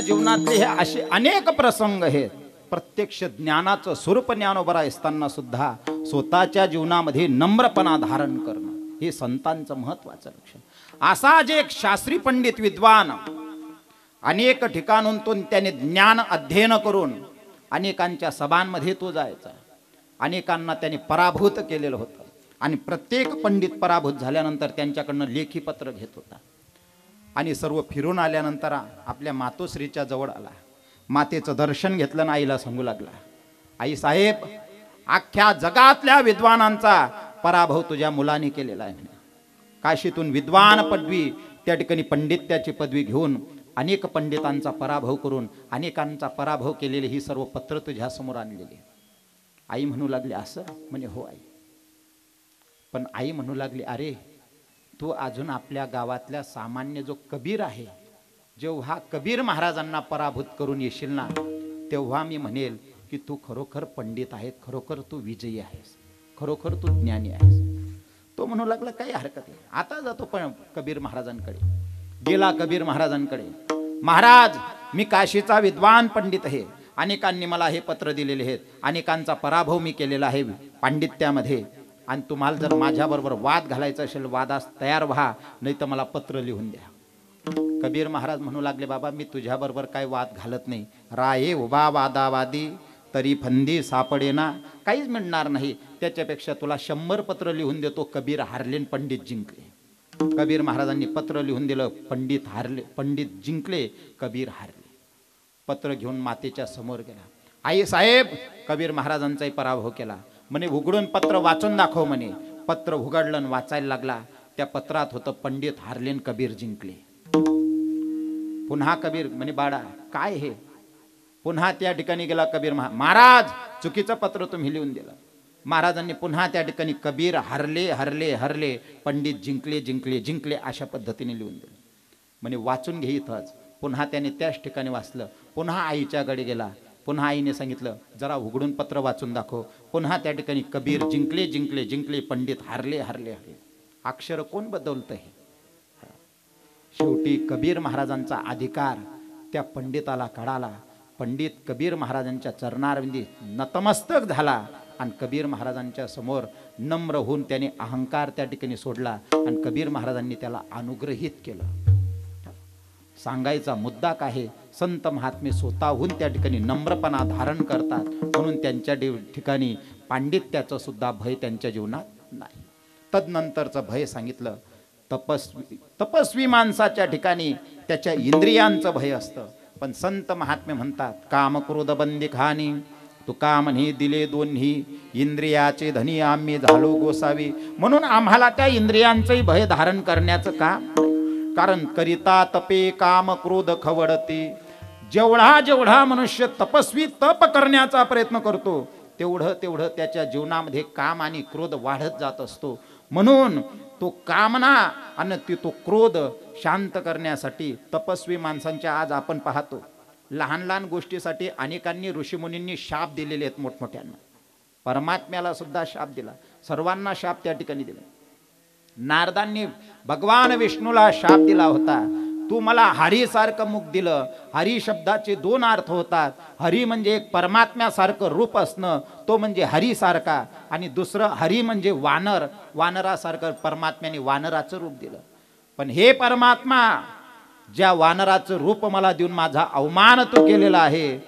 जीवनातले हे असे अनेक प्रसंग आहेत. प्रत्यक्ष ज्ञानाचं स्वरूप ज्ञानोबराय असताना सुद्धा स्वतःच्या जीवनामध्ये नम्रपणा धारण करणं हे संतांचं महत्वाचं लक्षण. असा जे एक शास्त्री पंडित विद्वान अनेक ठिकाणून त्याने ज्ञान अध्ययन करून अनेकांच्या सभांमध्ये तो जायचा. अनेकांना त्याने पराभूत केलेलं होतं. आणि प्रत्येक पंडित पराभूत झाल्यानंतर त्यांच्याकडनं लेखी पत्र घेत होता. आणि सर्व फिरून आल्यानंतर आपल्या मातोश्रीच्या जवळ आला. मातेचं दर्शन घेतलं ना आईला सांगू लागला, आई साहेब, अख्ख्या जगातल्या विद्वानांचा पराभव तुझ्या मुलाने केलेला आहे. काशीतून विद्वान पदवी त्या ठिकाणी पंडित्याची पदवी घेऊन अनेक पंडितांचा पराभव करून अनेकांचा पराभव केलेले ही सर्व पत्र तुझ्या समोर आणलेली. आई म्हणू लागली असं? म्हणे हो आई. पण आई म्हणू लागली, अरे तू अजून आपल्या गावातल्या सामान्य जो कबीर आहे, जेव्हा कबीर महाराजांना पराभूत करून येशील ना तेव्हा मी म्हणेल की तू खरोखर पंडित आहेस, खरोखर तू विजयी आहेस, खरोखर तू ज्ञानी आहेस. तो म्हणू लागला काही हरकत नाही. आता जातो पण कबीर महाराजांकडे. गेला कबीर महाराजांकडे. महाराज, मी काशीचा विद्वान पंडित आहे. अनेकांनी मला हे पत्र दिलेले आहेत. अनेकांचा पराभव मी केलेला आहे पांडित्यामध्ये. आणि तुम्हाला जर माझ्याबरोबर वाद घालायचा असेल वादास तयार व्हा, नाही तर मला पत्र लिहून द्या. कबीर महाराज म्हणू लागले, बाबा मी तुझ्याबरोबर काय वाद घालत नाही. राये उभा वादावादी तरी फंदी सापडेना, काहीच मिळणार नाही. त्याच्यापेक्षा तुला 100 पत्र लिहून देतो. कबीर हारले, पंडित जिंकले. कबीर महाराजांनी पत्र लिहून दिलं. पंडित हारले, पंडित जिंकले, कबीर हारले. पत्र घेऊन मातेच्या समोर गेला. आई साहेब, कबीर महाराजांचाही पराभव केला. म्हणे उघडून पत्र वाचून दाखव म्हणे. पत्र उघडलं, वाचायला लागला. त्या पत्रात होतं पंडित हारले, कबीर जिंकले. पुन्हा कबीर म्हणे, बाळा काय हे? पुन्हा त्या ठिकाणी गेला कबीर महाराज, चुकीचं पत्र तुम्ही लिहून दिलं. महाराजांनी पुन्हा त्या ठिकाणी कबीर हरले हरले हरले, पंडित जिंकले जिंकले जिंकले अशा पद्धतीने लिहून दिलं. म्हणे वाचून घे इथंच. पुन्हा त्याने त्याच ठिकाणी वाचलं. पुन्हा आईच्याकडे गेला. पुन्हा आईने सांगितलं, जरा उघडून पत्र वाचून दाखव. पुन्हा त्या ठिकाणी कबीर जिंकले जिंकले जिंकले, पंडित हारले हारले हरले. अक्षर कोण बदलतं हे? शेवटी कबीर महाराजांचा अधिकार त्या पंडिताला कळाला. पंडित कबीर महाराजांच्या चरणारविंदी नतमस्तक झाला आणि कबीर महाराजांच्या समोर नम्र होऊन त्याने अहंकार त्या ठिकाणी सोडला आणि कबीर महाराजांनी त्याला अनुग्रहित केलं. सांगायचा मुद्दा काय? संत महात्मे स्वतःहून त्या ठिकाणी नम्रपणा धारण करतात. म्हणून त्यांच्या ठिकाणी पांडित्याचं सुद्धा भय त्यांच्या जीवनात नाही. तदनंतरचं भय सांगितलं. तपस्वी माणसाच्या ठिकाणी त्याच्या इंद्रियांचं भय असतं. पण संत महात्मे म्हणतात, काम क्रोध बंदी खानी तुका म्हणे दिले दोन्ही, इंद्रियाचे धनी आम्ही झालो गोसावी. म्हणून आम्हाला त्या इंद्रियांचंही भय धारण करण्याचं काम. कारण करिता तपे काम क्रोध खवडते. जेवढा जेवढा मनुष्य तपस्वी तप करण्याचा प्रयत्न करतो तेवढं तेवढं त्याच्या जीवनामध्ये काम आणि क्रोध वाढत जात असतो. म्हणून तो कामना आणि तो क्रोध शांत करण्यासाठी तपस्वी माणसांच्या आज आपण पाहतो लहान लहान गोष्टीसाठी अनेकांनी ऋषीमुनींनी शाप दिलेले आहेत मोठमोठ्यांना. परमात्म्याला सुद्धा शाप दिला, सर्वांना शाप त्या ठिकाणी दिला. नारदांनी भगवान विष्णूला शाप दिला होता, तू मला हरीसारखं मुख दिलं. हरी शब्दाचे दोन अर्थ होतात. हरी म्हणजे एक परमात्म्यासारखं रूप असणं, तो म्हणजे हरीसारखा, आणि दुसरं हरी म्हणजे वानर, वानरासारखं. परमात्म्याने वानराचं रूप दिलं. पण हे परमात्मा, ज्या वानराचं रूप मला देऊन माझा अवमान तू केलेला आहे,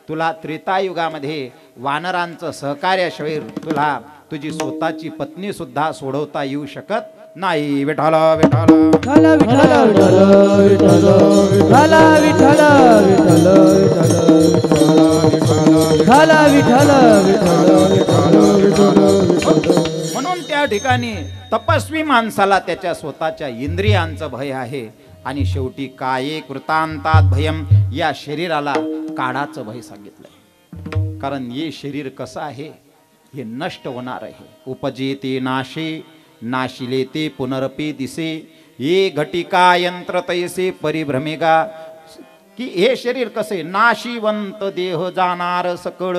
तुला त्रेतायुगामध्ये वानरांचं सहकार्याशिवाय तुला तुझी स्वतःची पत्नी सुद्धा सोडवता येऊ शकत नाही. विठ्ठल विठ्ठल विठ्ठल विठ्ठल विठ्ठल विठ्ठल विठ्ठल म्हणून त्या ठिकाणी तपस्वी माणसाला त्याच्या स्वतःच्या इंद्रियांचं भय आहे. आणि शेवटी काये कृतांतात भयम, या शरीराला काळाचं भय सांगितलंय. कारण हे शरीर कसं आहे, हे नष्ट होणार आहे. उपजेते नाशे नाशिले ते पुनरपी दिसे, ये घटिका यंत्र तैसे परिभ्रमेगा. की हे शरीर कसे नाशिवंत देह जाणार सकळ,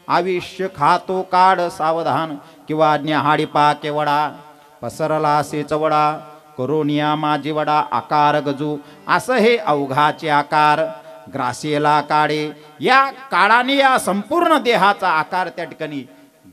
आयुष्य खातो काढ सावधान, किंवा न्याहाडीपा केवडा पसरला असे चवडा, करोनिया माझी वडा आकार गजू. असं हे अवघाचे आकार ग्रासेला काढे. या काळाने या संपूर्ण देहाचा आकार त्या ठिकाणी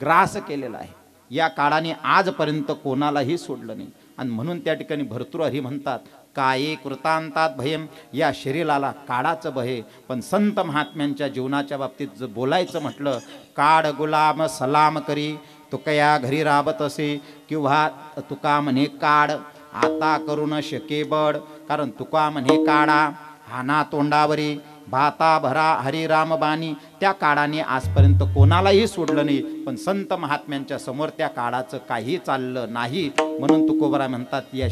ग्रास केलेला आहे. या काळाने आजपर्यंत कोणालाही सोडलं नाही. आणि म्हणून त्या ठिकाणी भर्तृहरी म्हणतात, काये कृतांतात भयम, या शरीराला काळाचं भय. पण संत महात्म्यांच्या जीवनाच्या बाबतीत जर बोलायचं म्हटलं, काड गुलाम सलाम करी, तुकया घरी राबत असे, किंवा तुका म्हणे काड आता करू न शके बड. कारण तुका म्हणे काढा हाना तोंडावरी, भाता भरा हरिराम बाणी. त्या काळाने आजपर्यंत कोणालाही सोडलं नाही. पण संत महात्म्यांच्या समोर त्या काळाचं काही चाललं नाही. म्हणून तुकोबरा म्हणतात, या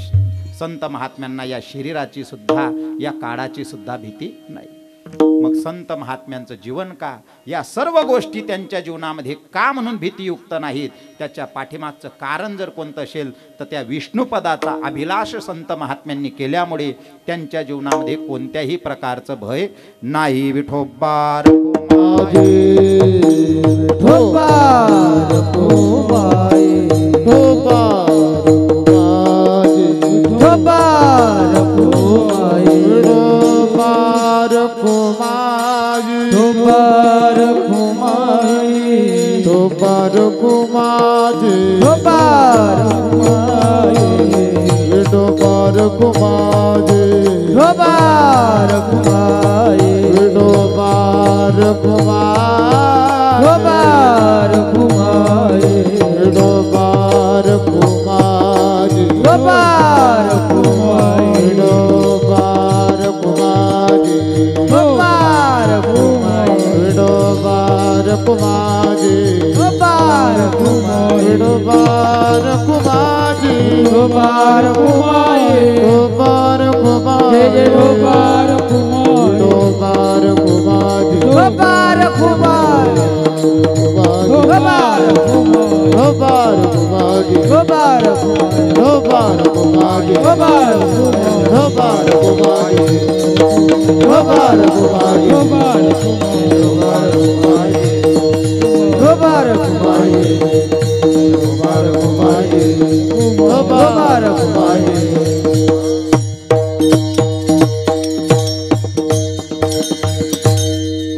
संत महात्म्यांना या शरीराची सुद्धा या काळाची सुद्धा भीती नाही. मग संत महात्म्यांचं जीवन का, या सर्व गोष्टी त्यांच्या जीवनामध्ये का म्हणून भीतीयुक्त नाहीत, त्याच्या पाठीमागचं कारण जर कोणतं असेल तर त्या विष्णुपदाचा अभिलाष संत महात्म्यांनी केल्यामुळे त्यांच्या जीवनामध्ये कोणत्याही प्रकारचं भय नाही. विठोबार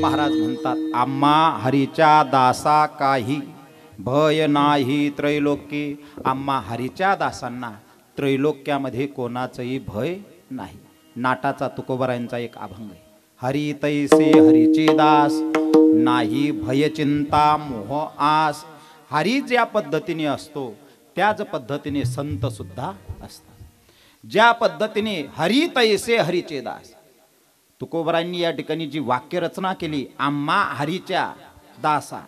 महाराज म्हणतात, आम्हा हरीच्या दासा काही भय नाही त्रैलोक्ये. आम्हा हरीच्या दासांना त्रैलोक्यामध्ये कोणाचंही भय नाही. नाटाचा तुकोबरायांचा एक अभंग आहे, हरी तैसे हरीचे दास, नाही भय चिंता मोह आस. हरी ज्या पद्धतीने असतो त्याच पद्धतीने संत सुद्धा असतात. ज्या पद्धतीने हरी तैसे हरीचे दास, तुकोबरांनी या ठिकाणी जी वाक्यरचना केली, आम्हा हरीच्या दासा,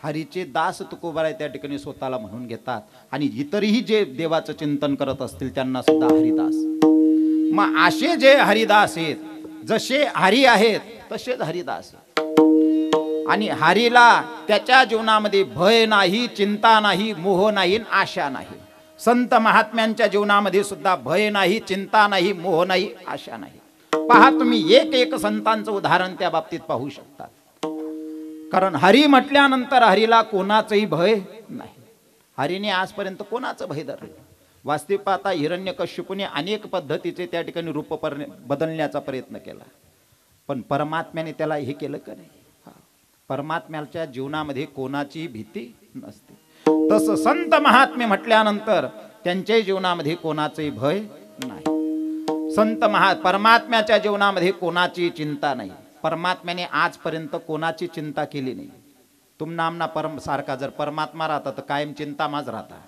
हरीचे दास तुकोबराय त्या ठिकाणी स्वतःला म्हणून घेतात. आणि इतरही जे देवाचं चिंतन करत असतील त्यांना सुद्धा हरिदास. मग असे जे हरिदास आहेत, जसे हरी आहेत तसेच हरिदास. आणि हरीला त्याच्या जीवनामध्ये भय नाही, चिंता नाही, मोह नाही, आशा नाही. संत महात्म्यांच्या जीवनामध्ये सुद्धा भय नाही, चिंता नाही, मोह नाही, आशा नाही. पहा तुम्ही एक एक संतांचं उदाहरण त्या बाबतीत पाहू शकता. कारण हरी म्हटल्यानंतर हरीला कोणाचंही भय नाही. हरीने आजपर्यंत कोणाचं भय धरलं. वास्तविक पाहता हिरण्यकश्यपूने अनेक पद्धतीचे त्या ठिकाणी रूप बदलण्याचा प्रयत्न केला, पण परमात्म्याने त्याला हे केलं का नाही. परमात्म्याच्या जीवनामध्ये कोणाची भीती नसते. तसं संत महात्मे म्हटल्यानंतर त्यांच्याही जीवनामध्ये कोणाचंही भय नाही. परमात्म्याच्या जीवनामध्ये कोणाची चिंता नाही. परमात्म्याने आजपर्यंत कोणाची चिंता केली नाही. तुम नामना परम सारखा जर परमात्मा राहता तर कायम चिंता माज राहता.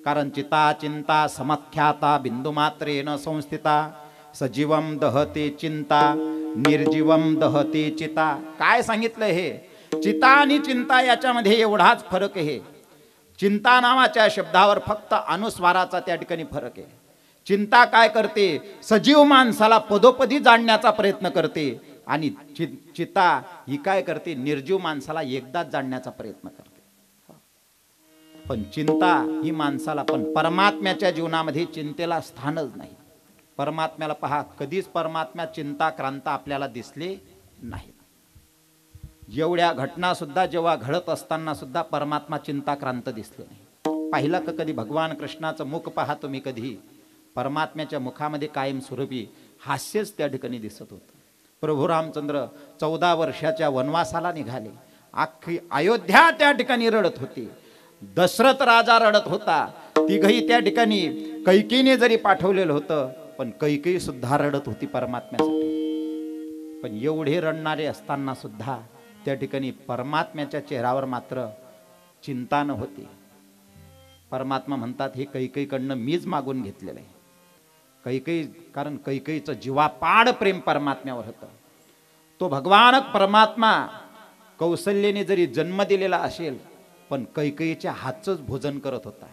कारण चिता चिंता समख्याता बिंदू मात्रेन संस्थिता सजीवम दहते चिंता निर्जीवम दहते चिता. काय सांगितलं हे? चिता आणि चिंता याच्यामध्ये एवढाच फरक आहे. चिंता नावाच्या शब्दावर फक्त अनुस्वाराचा त्या ठिकाणी फरक आहे. चिंता काय करते? सजीव माणसाला पदोपदी जाणण्याचा प्रयत्न करते, आणि चिता ही काय करते? निर्जीव माणसाला एकदाच जाणण्याचा प्रयत्न करते. पण चिंता ही माणसाला, पण परमात्म्याच्या जीवनामध्ये चिंतेला स्थानच नाही. परमात्म्याला पहा, कधीच परमात्म्या चिंताक्रांत आपल्याला दिसले नाही. एवढ्या घटना सुद्धा जेव्हा घडत असताना सुद्धा परमात्मा चिंताक्रांत दिसले नाही. पाहिलं का कधी भगवान कृष्णाचं मुख पहा तुम्ही कधी? परमात्म्याच्या मुखामध्ये कायम स्वरूपी हास्यच त्या ठिकाणी दिसत होतं. प्रभू रामचंद्र 14 वर्षाच्या वनवासाला निघाले. अख्खी अयोध्या त्या ठिकाणी रडत होती. दशरथ राजा रडत होता. तिघही त्या ठिकाणी कैकेयीने जरी पाठवलेलं होतं, पण कैकेयी सुद्धा रडत होती परमात्म्यासाठी. पण एवढे रडणारे असताना सुद्धा त्या ठिकाणी परमात्म्याच्या चेहऱ्यावर मात्र चिंता न होती. परमात्मा म्हणतात, हे कैकेयीकडनं मीच मागून घेतलेलं आहे. कैकेयी, कारण कैकेयीचं जीवापाड प्रेम परमात्म्यावर होतं. तो भगवान परमात्मा कौसल्येने जरी जन्म दिलेला असेल, पण कैकेयीच्या हातचंच भोजन करत होता.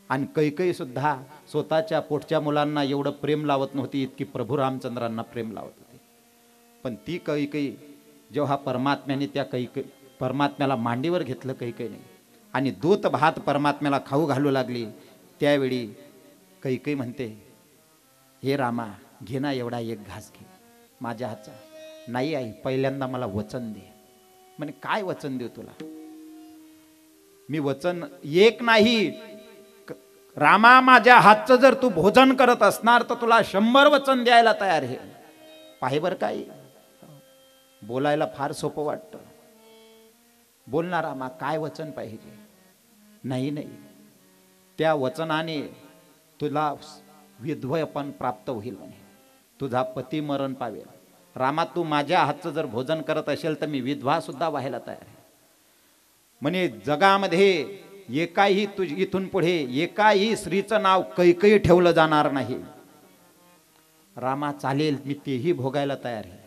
आणि कैकेयी सुद्धा स्वतःच्या पोटच्या मुलांना एवढं प्रेम लावत नव्हती, इतकी प्रभू रामचंद्रांना प्रेम लावत होती. पण ती कैकेयी जेव्हा परमात्म्याने त्या परमात्म्याला मांडीवर घेतलं कैकेयीने, आणि दूत भात परमात्म्याला खाऊ घालू लागली, त्यावेळी कैकेयी म्हणते, हे रामा, घे ना एवढा एक घास घे माझ्या हातचा. नाही आई, पहिल्यांदा मला वचन दे. म्हणे, काय वचन देऊ तुला? मी वचन एक नाही, रामा, माझ्या हातचं जर तू भोजन करत असणार तर तुला 100 वचन द्यायला तयार आहे. पाहे बर काय, बोलायला फार सोपं वाटतं. बोल ना रामा, काय वचन पाहिजे? नाही नाही, त्या वचनाने तुला विधवयपण प्राप्त होईल म्हणे, तुझा पती मरण पावेल. रामा, तू माझ्या हातचं जर भोजन करत असेल तर मी विधवा सुद्धा व्हायला तयार आहे. म्हणे, जगामध्ये एकाही इथून पुढे एकाही स्त्रीचं नाव कैकेयी ठेवलं जाणार नाही. रामा, चालेल, मी तेही भोगायला तयार आहे,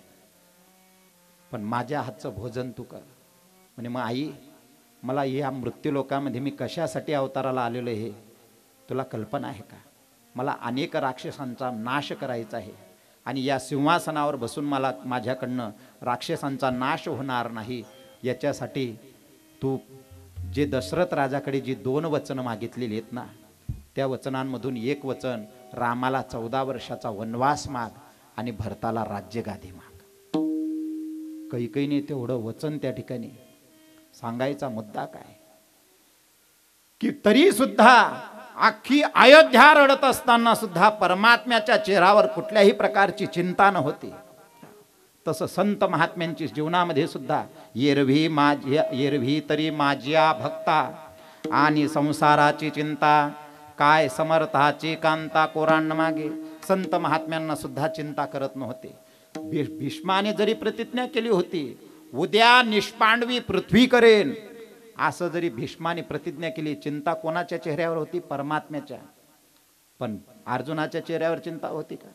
पण माझ्या हातचं भोजन तू कर. म्हणे, मग आई, मला या मृत्यूलोकामध्ये मी कशासाठी अवताराला आलेलो हे तुला कल्पना आहे का? मला अनेक राक्षसांचा नाश करायचा आहे, आणि या सिंहासनावर बसून मला माझ्याकडनं राक्षसांचा नाश होणार नाही. याच्यासाठी तू जे दशरथ राजाकडे जी 2 वचनं मागितलेली आहेत ना, त्या वचनांमधून एक वचन रामाला 14 वर्षाचा वनवास माग, आणि भरताला राज्यगादी माग. कैकेयीने तेवढं वचन त्या ठिकाणी सांगायचा मुद्दा काय, की तरी सुद्धा अख्खी अयोध्या रडत असताना सुद्धा परमात्म्याच्या चेहऱ्यावर कुठल्याही प्रकारची चिंता न होती. तसं संत महात्म्यांची जीवनामध्ये सुद्धा येरवी तरी माझ्या भक्ता, आणि संसाराची चिंता काय समर्थाची कांता कोरांना मागे. संत महात्म्यांना सुद्धा चिंता करत नव्हते. भीष्माने जरी प्रतिज्ञा केली होती, उद्या निष्पांडवी पृथ्वी करेन, असं जरी भीष्माने प्रतिज्ञा केली, चिंता कोणाच्या चेहऱ्यावर होती? परमात्म्याच्या. पण अर्जुनाच्या चेहऱ्यावर चिंता होती का?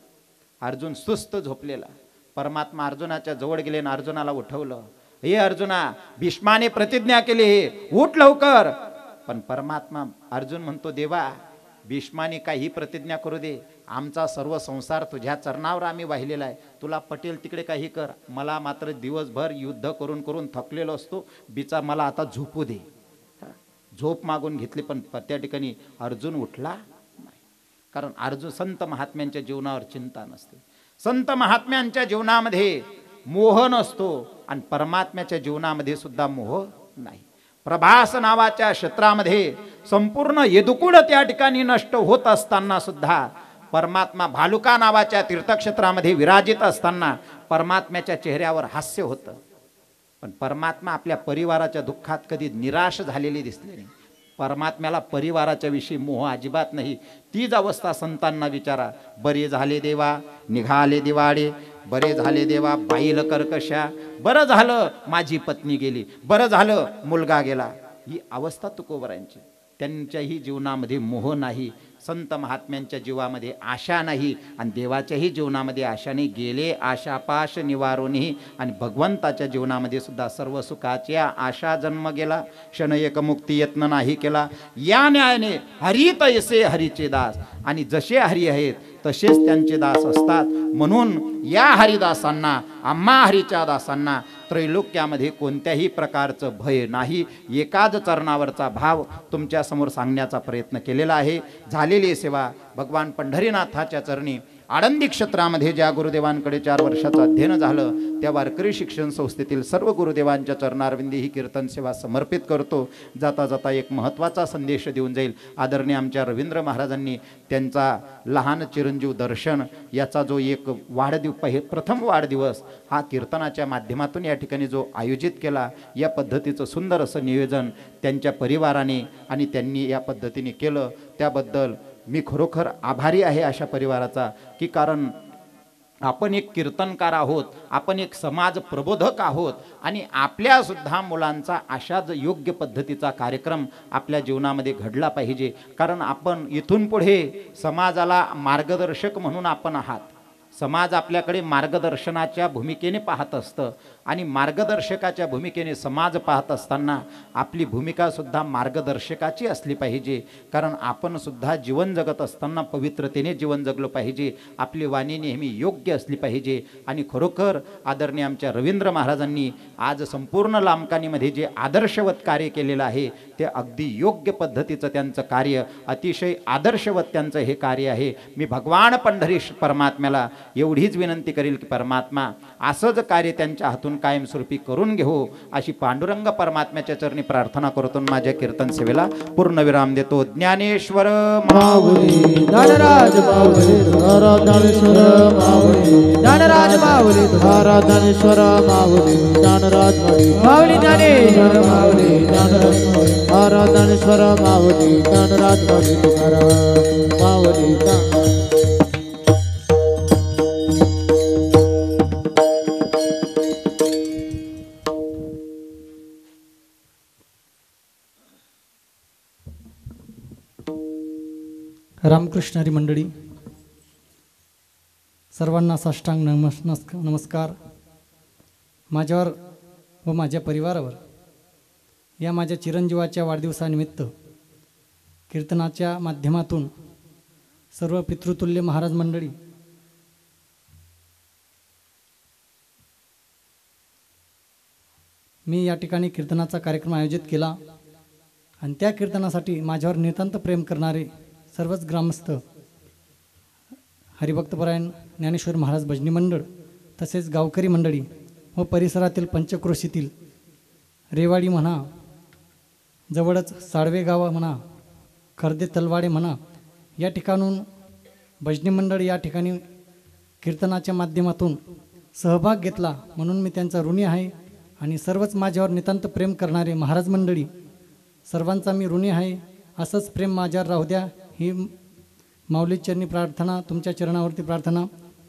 अर्जुन सुस्त झोपलेला. परमात्मा अर्जुनाच्या जवळ गेले आणि अर्जुनाला उठवलं. हे अर्जुना, भीष्माने प्रतिज्ञा केली, उठ लवकर. पण परमात्मा, अर्जुन म्हणतो, देवा, भीष्माने काही प्रतिज्ञा करू दे, आमचा सर्व संसार तुझ्या चरणावर आम्ही वाहिलेला आहे. तुला पटेल तिकडे काही कर, मला मात्र दिवसभर युद्ध करून करून थकलेलो असतो, बिचा मला आता झोपू दे. झोप मागून घेतली, पण त्या ठिकाणी अर्जुन उठला नाही. कारण अर्जुन संत महात्म्यांच्या जीवनावर चिंता नसते. संत महात्म्यांच्या जीवनामध्ये मोह नसतो आणि परमात्म्याच्या जीवनामध्ये सुद्धा मोह नाही. प्रभास नावाच्या क्षेत्रामध्ये संपूर्ण यदुकुळ त्या ठिकाणी नष्ट होत असताना सुद्धा परमात्मा भालुका नावाच्या तीर्थक्षेत्रामध्ये विराजित असताना परमात्म्याच्या चेहऱ्यावर हास्य होतं. पण परमात्मा आपल्या परिवाराच्या दुःखात कधी निराश झालेली दिसली नाही. परमात्म्याला परिवाराच्या विषयी मोह अजिबात नाही. तीच अवस्था संतांना विचारा. बरे झाले देवा निघाले दिवाळे, बरे झाले देवा बाईल कर्कशा, बरं झालं माझी पत्नी गेली, बरं झालं मुलगा गेला. ही अवस्था तुकोबरांची. त्यांच्याही जीवनामध्ये मोह नाही, संत महात्म्यांच्या जीवामध्ये आशा नाही आणि देवाच्याही जीवनामध्ये आशा नाही. गेले आशापाश निवारोनी आणि भगवंताच्या जीवनामध्ये सुद्धा सर्व सुखाच्या आशा जन्म गेला, क्षण एक मुक्ती यत्न नाही केला. या न्यायाने हरी तैसे हरीचे दास, आणि जसे हरी आहेत तसेच त्यांचे दास असतात. म्हणून या हरिदासांना, आम्हा हरीच्या दासांना त्रैलोक्यामध्ये कोणत्याही प्रकारचं भय नाही. एकाच चरणावरचा भाव तुमच्या समोर सांगण्याचा प्रयत्न केलेला आहे. झालेली सेवा भगवान पंढरीनाथाच्या चरणी आळंदी क्षेत्रामध्ये ज्या गुरुदेवांकडे 4 वर्षाचं अध्ययन झालं त्या वारकरी शिक्षण संस्थेतील सर्व गुरुदेवांच्या चरणारविंदी ही कीर्तन सेवा समर्पित करतो. जाता जाता एक महत्त्वाचा संदेश देऊन जाईल. आदरणीय आमच्या रवींद्र महाराजांनी त्यांचा लहान चिरंजीव दर्शन याचा जो एक प्रथम वाढदिवस हा कीर्तनाच्या माध्यमातून या ठिकाणी जो आयोजित केला, या पद्धतीचं सुंदर असं नियोजन त्यांच्या परिवाराने आणि त्यांनी या पद्धतीने केलं. त्याबद्दल मी खरोखर आभारी आहे अशा परिवाराचा, की कारण आपण एक कीर्तनकार आहोत, आपण एक समाज प्रबोधक आहोत आणि आपल्यासुद्धा मुलांचा अशाच योग्य पद्धतीचा कार्यक्रम आपल्या जीवनामध्ये घडला पाहिजे. कारण आपण इथून पुढे समाजाला मार्गदर्शक म्हणून आपण आहात. समाज आपल्याकडे मार्गदर्शनाच्या भूमिकेने पाहत असतं आणि मार्गदर्शकाच्या भूमिकेने समाज पाहत असताना आपली भूमिकासुद्धा मार्गदर्शकाची असली पाहिजे. कारण आपण सुद्धा जीवन जगत असताना पवित्रतेने जीवन जगलं पाहिजे. आपली वाणी नेहमी योग्य असली पाहिजे. आणि खरोखर आदरणीय आमच्या रवींद्र महाराजांनी आज संपूर्ण लांबकानीमध्ये जे आदर्शवत कार्य केलेलं आहे ते अगदी योग्य पद्धतीचं त्यांचं कार्य, अतिशय आदर्शवत त्यांचं हे कार्य आहे. मी भगवान पंढरीश परमात्म्याला एवढीच विनंती करील की परमात्मा असंच कार्य त्यांच्या हातून कायमस्वरूपी करून घेऊ अशी पांडुरंग परमात्म्याच्या चरणी प्रार्थना करतो. माझ्या कीर्तन सेवेला पूर्णविराम देतो. ज्ञानेश्वर माऊली धनराज माऊली धनराजेश्वर माऊली धनराज माऊली धनराजेश्वर माऊली धनराज माऊली ज्ञानेश्वर माऊली धनराजेश्वर माऊली धनराज माऊली रामकृष्ण हरी मंडळी, सर्वांना साष्टांग नमस्कार. माझ्यावर व माझ्या परिवारावर या माझ्या चिरंजीवाच्या वाढदिवसानिमित्त कीर्तनाच्या माध्यमातून सर्व पितृतुल्य महाराज मंडळी, मी या ठिकाणी कीर्तनाचा कार्यक्रम आयोजित केला आणि त्या कीर्तनासाठी माझ्यावर नितांत प्रेम करणारे सर्वच ग्रामस्थ, हरिभक्तपरायण ज्ञानेश्वर महाराज भजनी मंडळ, तसेच गावकरी मंडळी व परिसरातील पंचक्रोशीतील रेवाडी म्हणा, जवळच साळवे गाव म्हणा, खर्दे तलवाडे म्हणा, या ठिकाणून भजनी मंडळ या ठिकाणी कीर्तनाच्या माध्यमातून सहभाग घेतला म्हणून मी त्यांचा ऋणी आहे. आणि सर्वच माझ्यावर नितांत प्रेम करणारे महाराज मंडळी सर्वांचा मी ऋणी आहे. असंच प्रेम माझ्यावर राहू द्या ही माऊली चरणी प्रार्थना, तुमच्या चरणावरती प्रार्थना.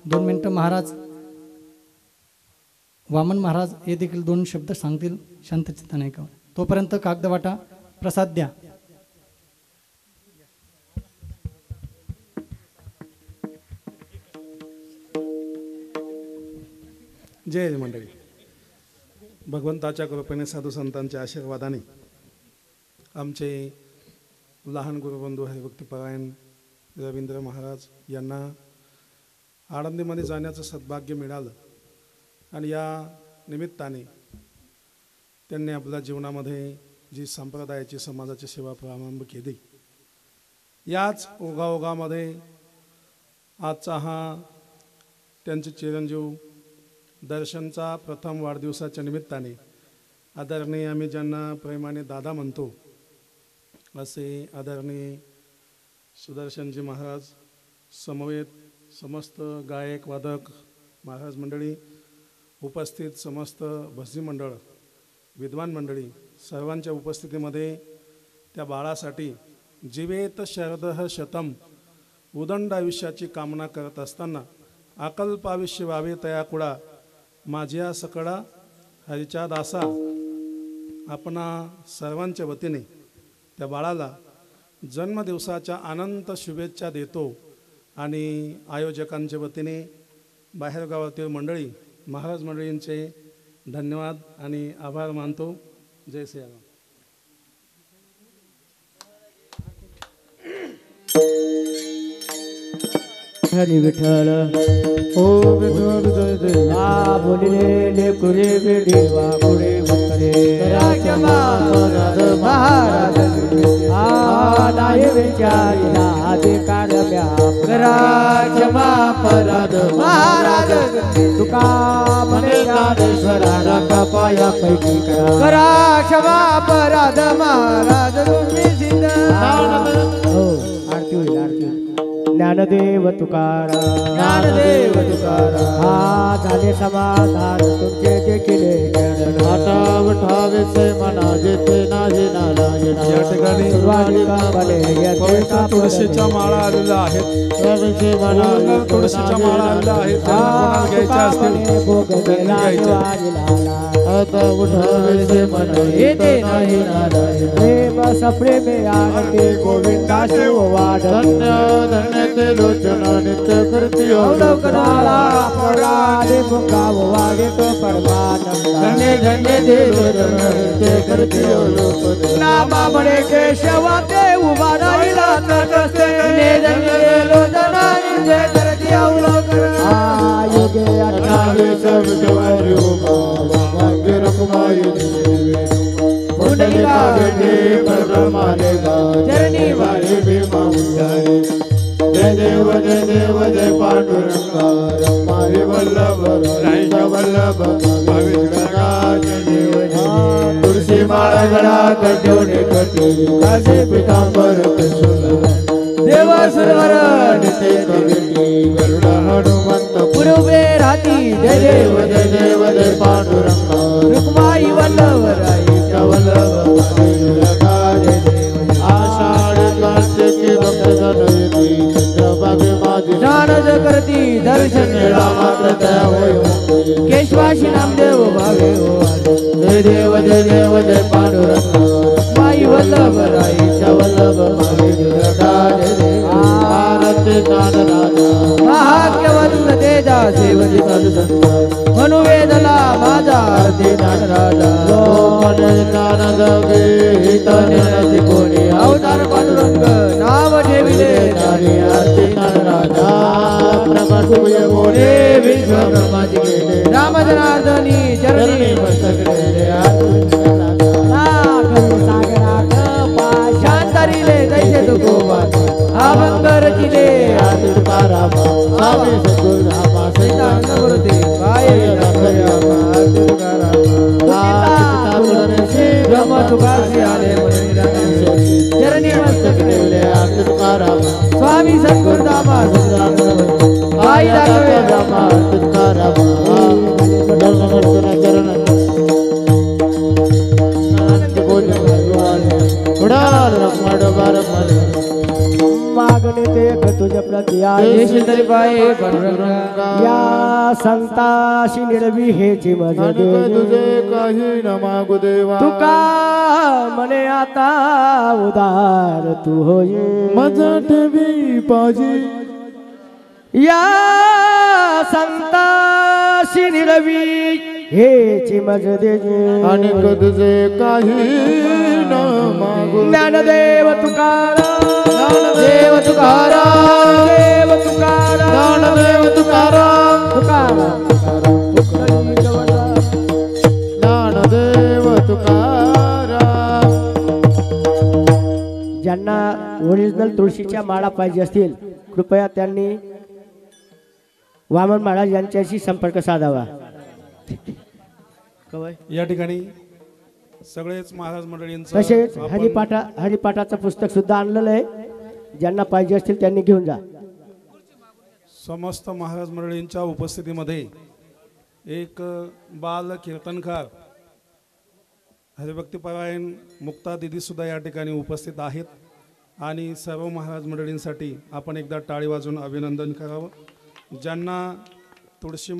2 मिनटं महाराज वामन महाराज हे देखील 2 शब्द सांगतील शांतचित्ताने ऐकावं. तोपर्यंत कागद वाटा, प्रसाद द्या. जय मंडळी. भगवंताच्या कृपेने, साधू संतांच्या आशीर्वादाने आमचे लहान गुरुबंधू हरिभक्तपरायण रवींद्र महाराज यांना आळंदीमध्ये जाण्याचं सद्भाग्य मिळालं आणि या निमित्ताने त्यांनी आपल्या जीवनामध्ये जी संप्रदायाची समाजाची सेवा प्रारंभ केली. याच ओघाओघामध्ये आजचा हा त्यांचे चिरंजीव दर्शनचा प्रथम वाढदिवसाच्या निमित्ताने आदरणीय आम्ही ज्यांना प्रेमाने दादा म्हणतो असे आदरणीय सुदर्शनजी महाराज समवेत समस्त गायक वादक महाराज मंडळी, उपस्थित समस्त भजनी मंडळ, विद्वान मंडळी सर्वांच्या उपस्थितीमध्ये त्या बाळासाठी जीवेत शरदः शतम उदंड आयुष्याची कामना करत असताना अकल्प आयुष्य व्हावे तया कुडा माझ्या सकळा हरीच्या दासा आपणा सर्वांच्या वतीने त्या बाळाला जन्मदिवसाच्या अनंत शुभेच्छा देतो आणि आयोजकांच्या वतीने बाहेरगावातील मंडळी महाराज मंडळींचे धन्यवाद आणि आभार मानतो. जय श्रीराम. हरी विठ्ठल ओ विठ्ठल जय जय आ बोलिले लेकुरे देवा पुढे वक्रे राजमा महाराज आ नाय विचारिला अधिकार व्याप राजमा पराद महाराज तुका मने राजेश्वरा रंगा पाया पैकी करा क्षमा पराध महाराज तुम्ही सिद्ध हो आरती होईल आरती. ज्ञानदेव तुकाराम हा झाले समाधान तुमचे देखील आता उठावे से मना जेथे नाही नारायण या ठिकाणी पवित्र तुळशीच्या माळा आलेल्या आहेत. पूर्ण तुळशीच्या माळा आलेल्या आहेत. त्यांना घ्यायच्या असतील त्यांनी घ्यायच्या. आता उठावे से मना येथे नाही नारायण प्रेम सप्रेमे आनंदे गोविंदा शिव वाढ धन्य धन्य ते लोचना नित्य करती अवलोकनाला परादे मुकाव वागे तो परमानंद धन्य धन्य ते लोचना नित्य करती अवलोकन नामा बडे केशवा ते उभा राहिला तटस्थे धन्य धन्य लोचना नित्य करती अवलोकन आयोगे अठावे सब द्वार उभा भाग्य रखमाय देवे मुंडलिका बेटे परब्रह्माने गा चरणी वारे भीमा उद्धारे जय देव जय पांडुरंगा रमारे वल्लभ राजा वल्लभ भाविका जय देव तुळशी माळ गळा कटवणे कटे कासे पितांबर कसुर देवा सुरवर निते कविटी गरुड हनुमंत पूर्वे राती जय देव जय पांडुरंगा रुक्माई वल्लभ राजा वल्लभ भाविका जय देव आषाढ कार्तिकी भक्तजन येती ज्ञानद करती दर्शन मात्र दया होय केशवाशी नामदेव भावे हो जय देव जय पांडुरंग माई वल्लभ राईच्या वल्लभ भावे जय देव आरती दान राजा भाग्यवंत तेजा सेवजी तद म्हणू वेदला माझा आरती दान राजा दान दगे हितने कोणी अवतार पांडुरंग नाव ठेविले नारी आरती दान राजा प्रभुये बोले विश्व ब्रह्माजी गेले राम जनार्दनी चरणी मस्तकले शांतरिले दैसे तुकोबा अवंतर चिले आदि तुकाराम स्वामी सद्गुरुरामा सैतान मूर्ती पाये दखया आदि तुकाराम ब्रह्म तुकासी आले चरणी मस्तकले आदि तुकाराम स्वामी सद्गुरुरामा आई दाखवे रामा तुकाराम चरण मागणे ते तुझ्या प्रति या संताशी निरवी हेची मजे तुझे काही न मागू देवा तुका मने आता उदार तू होये मज ठेवी पाजी या संताशी निरवी हेची मज देजे आणि तुझे काही न मागू ज्ञानदेव तुकाराम ज्ञानदेव तुकाराम देव तुकाराम ज्ञानदेव तुकाराम तुकाराम ज्ञानदेव तुकाराम ओरिजिनल तुळशीच्या माळा पाहिजे असतील कृपया त्यांनी वामन महाराज यांच्याशी संपर्क साधावा. या ठिकाणी सगळेच महाराज मंडळींचं तसेच आपण हरिपाठाचं पुस्तक सुद्धा आणलेलं आहे. ज्यांना पाहिजे असतील त्यांनी घेऊन जा. समस्त महाराज मंडळींच्या उपस्थितीमध्ये एक बाल कीर्तनकार हरिभक्तीपरायण मुक्ता दिदी सुद्धा या ठिकाणी उपस्थित आहेत आणि सर्व महाराज मंडळींसाठी आपण एकदा टाळी वाजवून अभिनंदन करावं. ज्यांना तुळशी